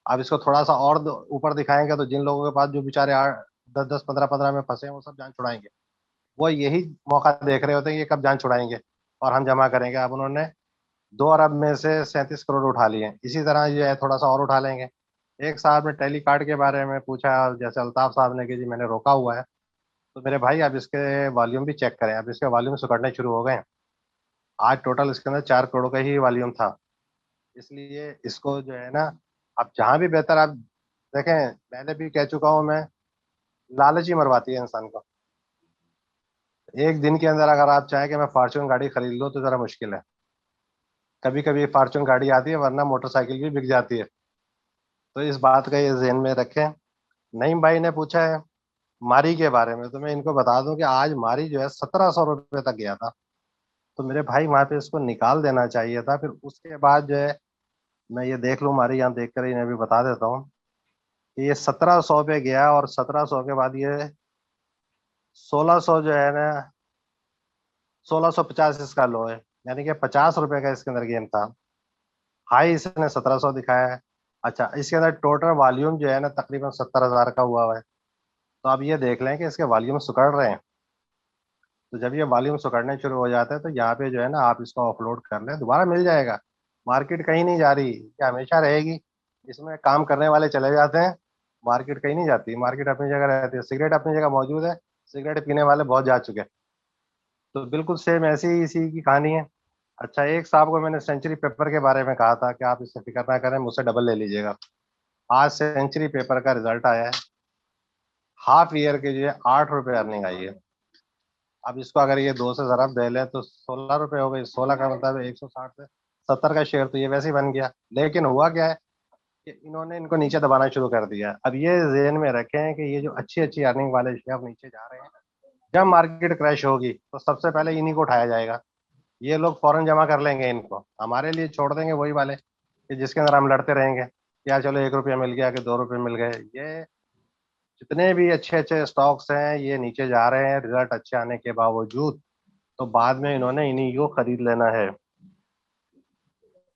अब इसको थोड़ा सा और ऊपर दिखाएंगे तो जिन लोगों के पास जो बेचारे 10, 10, 15 में फंसे हैं, वो सब जान छुड़ाएंगे। वो यही मौका देख रहे होते हैं, ये कब जान छुड़ाएंगे और हम जमा करेंगे। अब उन्होंने 2 अरब में से 37 करोड़ उठा लिए। इसी तरह जो है थोड़ा सा और उठा लेंगे। एक साहब ने टेली कार्ड के बारे में पूछा, जैसे अल्ताफ साहब ने कि जी मैंने रोका हुआ है। तो मेरे भाई अब इसके वॉल्यूम भी चेक करें, अब इसके वॉल्यूम सुकड़ने शुरू हो गए हैं। आज टोटल इसके अंदर 4 करोड़ का ही वॉल्यूम था। इसलिए इसको जो है ना, अब जहाँ भी बेहतर आप देखें, पहले भी कह चुका हूँ मैं, लालच ही मरवाती है इंसान को। एक दिन के अंदर अगर आप चाहें कि मैं फॉर्च्यून गाड़ी खरीद लूँ तो ज़रा मुश्किल है। कभी कभी फॉर्च्यून गाड़ी आती है, वरना मोटरसाइकिल भी बिक जाती है। तो इस बात का ये ज़हन में रखें। नईम भाई ने पूछा है मारी के बारे में, तो मैं इनको बता दूं कि आज मारी जो है 1700 रुपये तक गया था। तो मेरे भाई वहां पे इसको निकाल देना चाहिए था। फिर उसके बाद जो है, मैं ये देख लूँ, मारी यहाँ देख कर इन्हें भी बता देता हूँ कि ये 1700 पे गया, और 1700 के बाद ये 1600 जो है ना, 1650 इसका लो है, यानी कि 50 रुपये का इसके अंदर गेम था। हाई इसने 1700 दिखाया है। अच्छा, इसके अंदर टोटल वॉल्यूम जो है ना तकरीबन 70,000 का हुआ है। तो आप ये देख लें कि इसके वॉल्यूम सुकड़ रहे हैं। तो जब ये वॉल्यूम सुकड़ने शुरू हो जाते हैं, तो यहाँ पे जो है ना, आप इसको ऑफलोड कर लें, दोबारा मिल जाएगा। मार्केट कहीं नहीं जा रही, ये हमेशा रहेगी। इसमें काम करने वाले चले जाते हैं, मार्केट कहीं नहीं जाती, मार्केट अपनी जगह रहती है। सिगरेट अपनी जगह मौजूद है, सिगरेट पीने वाले बहुत जा चुके हैं। तो बिल्कुल सेम ऐसी ही इसी की कहानी है। अच्छा, एक साहब को मैंने सेंचुरी पेपर के बारे में कहा था कि आप इससे फिक्र ना करें, मुझसे डबल ले लीजिएगा। आज सेंचुरी पेपर का रिजल्ट आया है, हाफ ईयर के जो है 8 रुपये अर्निंग आई है। अब इसको अगर ये 2 से ज़रब दे लें तो 16 रुपये हो गई। 16 का मतलब 160 से 70 का शेयर, तो ये वैसे ही बन गया। लेकिन हुआ क्या है कि इन्होंने इनको नीचे दबाना शुरू कर दिया। अब ये ज़हन में रखें कि ये जो अच्छी अच्छी अर्निंग वाले शेयर नीचे जा रहे हैं, जब मार्केट क्रैश होगी तो सबसे पहले इन्हीं को उठाया जाएगा। ये लोग फौरन जमा कर लेंगे, इनको हमारे लिए छोड़ देंगे वही वाले कि जिसके अंदर हम लड़ते रहेंगे, क्या चलो 1 रुपया मिल गया कि 2 रुपये मिल गए। ये जितने भी अच्छे अच्छे स्टॉक्स हैं ये नीचे जा रहे हैं रिजल्ट अच्छे आने के बावजूद। तो बाद में इन्होंने इन्हीं को खरीद लेना है।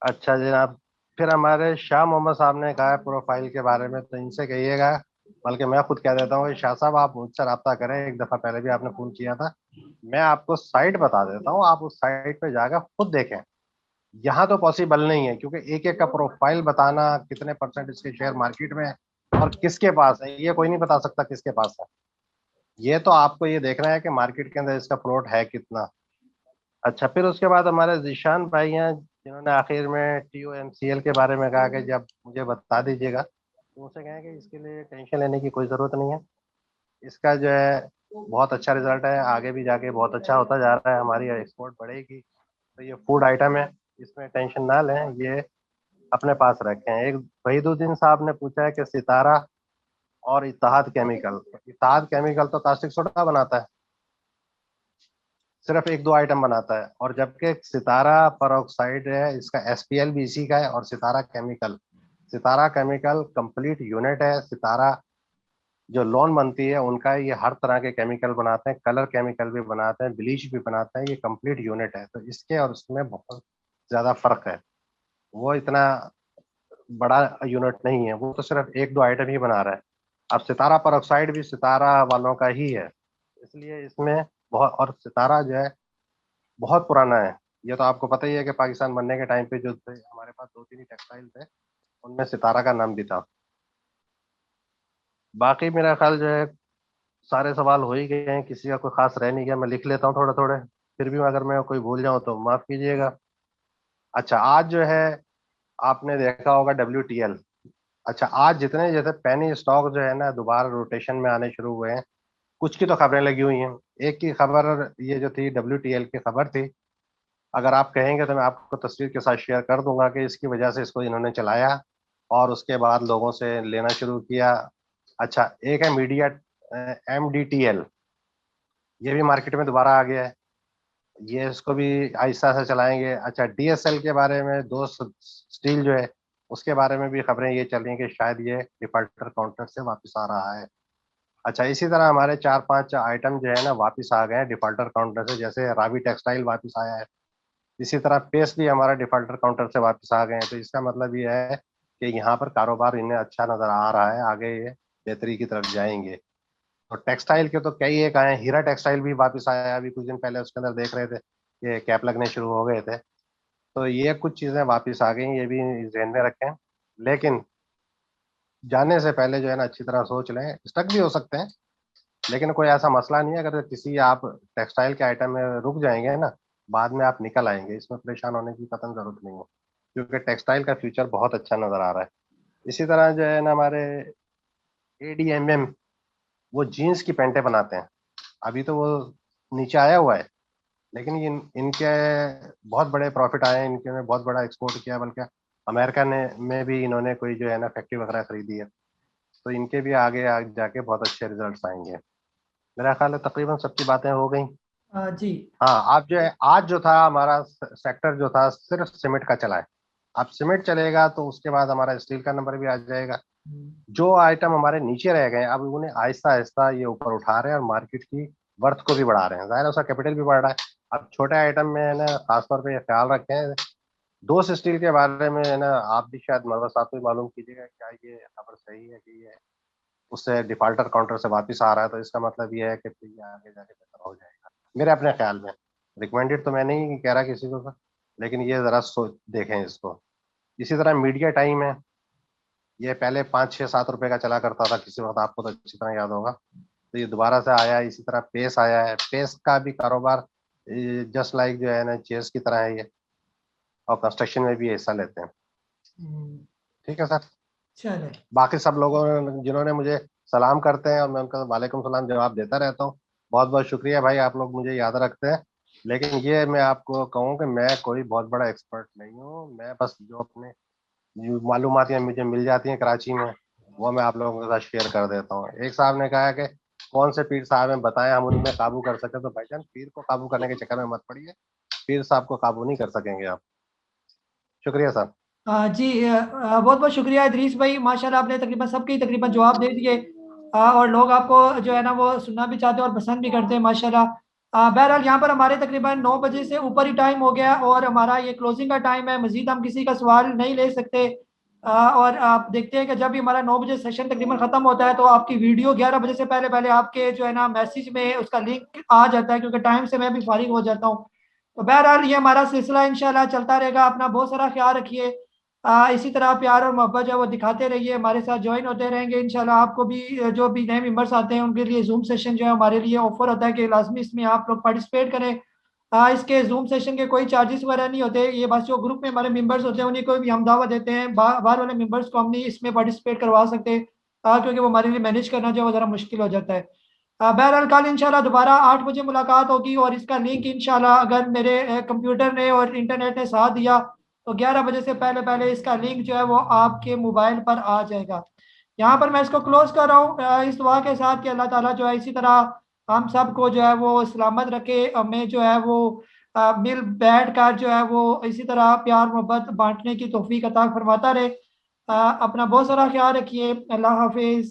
अच्छा जनाब, फिर हमारे शाह मोहम्मद साहब ने कहा है प्रोफाइल के बारे में, तो इनसे कहिएगा, बल्कि मैं खुद कह देता हूँ कि शाह साहब आप मुझसे रब्ता करें। एक दफ़ा पहले भी आपने फ़ोन किया था, मैं आपको साइट बता देता हूँ, आप उस साइट पे जाकर खुद देखें। यहाँ तो पॉसिबल नहीं है, क्योंकि एक एक का प्रोफाइल बताना, कितने परसेंट इसके शेयर मार्केट में है और किसके पास है, ये कोई नहीं बता सकता किसके पास है। ये तो आपको ये देखना है कि मार्केट के अंदर इसका फ्लोट है कितना। अच्छा, फिर उसके बाद हमारे जीशान भाई हैं, जिन्होंने आखिर में TOMCL के बारे में कहा कि जब मुझे बता दीजिएगा, तो उनसे कहें कि इसके लिए टेंशन लेने की कोई ज़रूरत नहीं है। इसका जो है बहुत अच्छा रिजल्ट है, आगे भी जाके बहुत अच्छा होता जा रहा है, हमारी एक्सपोर्ट बढ़ेगी। तो ये फूड आइटम है, इसमें टेंशन ना लें, ये अपने पास रखें। एक वहीदुद्दीन साहब ने पूछा है कि सितारा और इत्तेहाद केमिकल। इत्तेहाद केमिकल तो कास्टिक सोडा बनाता है, सिर्फ 1-2 आइटम बनाता है। और जबकि सितारा परऑक्साइड है, इसका SPL भी इसी का है। और सितारा केमिकल कंप्लीट यूनिट है। सितारा जो लोन बनती है उनका, ये हर तरह के केमिकल बनाते हैं, कलर केमिकल भी बनाते हैं, ब्लीच भी बनाते हैं, ये कंप्लीट यूनिट है। तो इसके और उसमें बहुत ज़्यादा फर्क है। वो इतना बड़ा यूनिट नहीं है, वो तो सिर्फ 1-2 आइटम ही बना रहा है। अब सितारा परऑक्साइड भी सितारा वालों का ही है, इसलिए इसमें बहुत, और सितारा जो है बहुत पुराना है। ये तो आपको पता ही है कि पाकिस्तान बनने के टाइम पे जो थे, हमारे पास 2-3 ही टेक्सटाइल थे, उनमें सितारा का नाम भी था। बाकी मेरा ख्याल जो है सारे सवाल हो ही गए हैं, किसी का कोई खास रह नहीं गया। मैं लिख लेता हूँ थोड़े थोड़े, फिर भी अगर मैं कोई भूल जाऊँ तो माफ़ कीजिएगा। अच्छा, आज जो है आपने देखा होगा WTL। अच्छा, आज जितने जैसे पेनी स्टॉक जो है ना दोबारा रोटेशन में आने शुरू हुए हैं। कुछ की तो खबरें लगी हुई हैं। एक की खबर ये जो थी WTL की खबर थी, अगर आप कहेंगे तो मैं आपको तस्वीर के साथ शेयर कर दूंगा कि इसकी वजह से इसको इन्होंने चलाया और उसके बाद लोगों से लेना शुरू किया। अच्छा, एक है मीडिया MDTL, ये भी मार्केट में दोबारा आ गया है, ये इसको भी आहिस्ता से चलाएंगे। अच्छा, DSL के बारे में, दोस्त स्टील जो है उसके बारे में भी खबरें ये चल रही हैं कि शायद ये डिफॉल्टर काउंटर से वापस आ रहा है। अच्छा, इसी तरह हमारे 4-5 आइटम जो है ना वापस आ गए हैं डिफॉल्टर काउंटर से, जैसे रावी टेक्सटाइल वापस आया है, इसी तरह पेस भी हमारा डिफॉल्टर काउंटर से वापस आ गए हैं। तो इसका मतलब ये है कि यहाँ पर कारोबार इन्हें अच्छा नजर आ रहा है, आगे ये बेहतरी की तरफ जाएंगे। तो टेक्सटाइल के तो कई एक आए, हीरा टेक्सटाइल भी वापस आया, अभी कुछ दिन पहले उसके अंदर देख रहे थे कि कैप लगने शुरू हो गए थे। तो ये कुछ चीज़ें वापस आ गई, ये भी ध्यान में रखें। लेकिन जाने से पहले जो है ना अच्छी तरह सोच लें, स्टक भी हो सकते हैं, लेकिन कोई ऐसा मसला नहीं है। अगर किसी आप टेक्सटाइल के आइटम में रुक जाएंगे ना, बाद में आप निकल आएंगे, इसमें परेशान होने की कतई जरूरत नहीं है, क्योंकि टेक्सटाइल का फ्यूचर बहुत अच्छा नजर आ रहा है। इसी तरह जो है ना हमारे ADMM, वो जीन्स की पैंटें बनाते हैं, अभी तो वो नीचे आया हुआ है, लेकिन इनके बहुत बड़े प्रॉफिट आए हैं, इनके ने बहुत बड़ा एक्सपोर्ट किया, बल्कि अमेरिका में भी इन्होंने कोई जो है ना फैक्ट्री वगैरह खरीदी है, तो इनके भी आगे जाके बहुत अच्छे रिजल्ट्स आएंगे। मेरा ख्याल है तकरीबन सबकी बातें हो गई। जी हाँ, आप जो है आज जो था हमारा सेक्टर जो था सिर्फ सीमेंट का चला है। अब सीमेंट चलेगा तो उसके बाद हमारा स्टील का नंबर भी आ जाएगा। जो आइटम हमारे नीचे रह गए अब उन्हें आहिस्ता आहिस्ता ये ऊपर उठा रहे हैं और मार्केट की वर्थ को भी बढ़ा रहे हैं, जाहिर है उसका कैपिटल भी बढ़ रहा है। अब छोटे आइटम में है ना खासतौर पे ये ख्याल रखें, दोस्त स्टील के बारे में है ना आप भी शायद मरवा साहब को मालूम कीजिएगा क्या ये खबर सही है कि ये उससे डिफॉल्टर काउंटर से वापस आ रहा है, तो इसका मतलब ये है कि फिर ये आगे जाके बेहतर हो जाएगा मेरे अपने ख्याल में। रिकमेंडेड तो मैं नहीं कह रहा किसी को, लेकिन ये जरा सोच देखें इसको। इसी तरह मीडिया टाइम है, ये पहले 5-6-7 रुपए का चला करता था किसी वक्त, आपको तो अच्छी तरह याद होगा, तो ये दोबारा से आया है। इसी तरह पेस आया है, पेस का भी कारोबार जस्ट लाइक जो है ना चेस की तरह है ये, और कंस्ट्रक्शन में भी हिस्सा लेते हैं। ठीक है सर, चले बाकी सब लोगों ने जिन्होंने मुझे सलाम करते हैं और मैं उनका वालेकुम सलाम जवाब देता रहता हूँ, बहुत बहुत शुक्रिया भाई, आप लोग मुझे याद रखते हैं। लेकिन ये मैं आपको कहूँ कि मैं कोई बहुत बड़ा एक्सपर्ट नहीं हूँ, मैं बस जो अपने मालूमात मुझे मिल जाती हैं कराची में वो मैं आप लोगों के साथ शेयर कर देता हूँ। एक साहब ने कहा कि कौन से पीर साहब हैं बताएं हम उनमें काबू कर सके, तो भाईजान पीर को काबू करने के चक्कर में मत पड़िए, पीर साहब को काबू नहीं कर सकेंगे आप। शुक्रिया सर। जी बहुत बहुत शुक्रिया इदरीस भाई, माशाल्लाह आपने तकरीबन सबके तकरीबन जवाब दे दिए और लोग आपको जो है ना वो सुनना भी चाहते हैं और पसंद भी करते हैं माशाल्लाह। बहरहाल यहाँ पर हमारे तकरीबन 9 बजे से ऊपर ही टाइम हो गया और हमारा ये क्लोजिंग का टाइम है, मजीद हम किसी का सवाल नहीं ले सकते। और आप देखते हैं कि जब भी हमारा 9 बजे सेशन तकरीबन ख़त्म होता है तो आपकी वीडियो 11 बजे से पहले पहले आपके जो है ना मैसेज में उसका लिंक आ जाता है, क्योंकि टाइम से मैं भी फारिग हो जाता हूँ। तो बहरहाल ये हमारा सिलसिला इंशाल्लाह चलता रहेगा। अपना बहुत सारा ख्याल रखिए, इसी तरह प्यार और मोहब्बत जो है वो दिखाते रहिए, हमारे साथ ज्वाइन होते रहेंगे इंशाल्लाह। आपको भी जो भी नए मेंबर्स आते हैं उनके लिए जूम सेशन जो है हमारे लिए ऑफर होता है कि लाजमी इसमें आप लोग पार्टिसिपेट करें। इसके जूम सेशन के कोई चार्जेस वगैरह नहीं होते, ये बस जो ग्रुप में हमारे मेंबर्स होते हैं उन्हीं को भी हम दावा देते हैं, बाहर वाले मेंबर्स को हम नहीं इसमें पार्टिसिपेट करवा सकते क्योंकि वो हमारे लिए मैनेज करना जो है वो ज़रा मुश्किल हो जाता है। बहरहाल कल इंशाल्लाह दोबारा 8 बजे मुलाकात होगी और इसका लिंक इंशाल्लाह अगर मेरे कंप्यूटर ने और इंटरनेट ने साथ दिया तो 11 बजे से पहले पहले इसका लिंक जो है वो आपके मोबाइल पर आ जाएगा। यहाँ पर मैं इसको क्लोज कर रहा हूँ इस दुआ के साथ कि अल्लाह ताला जो है इसी तरह हम सबको जो है वो सलामत रखे, हमें जो है वो मिल बैठ कर जो है वो इसी तरह प्यार मोहब्बत बांटने की तौफीक अता फरमाता रहे। अपना बहुत सारा ख्याल रखिए। अल्लाह हाफिज।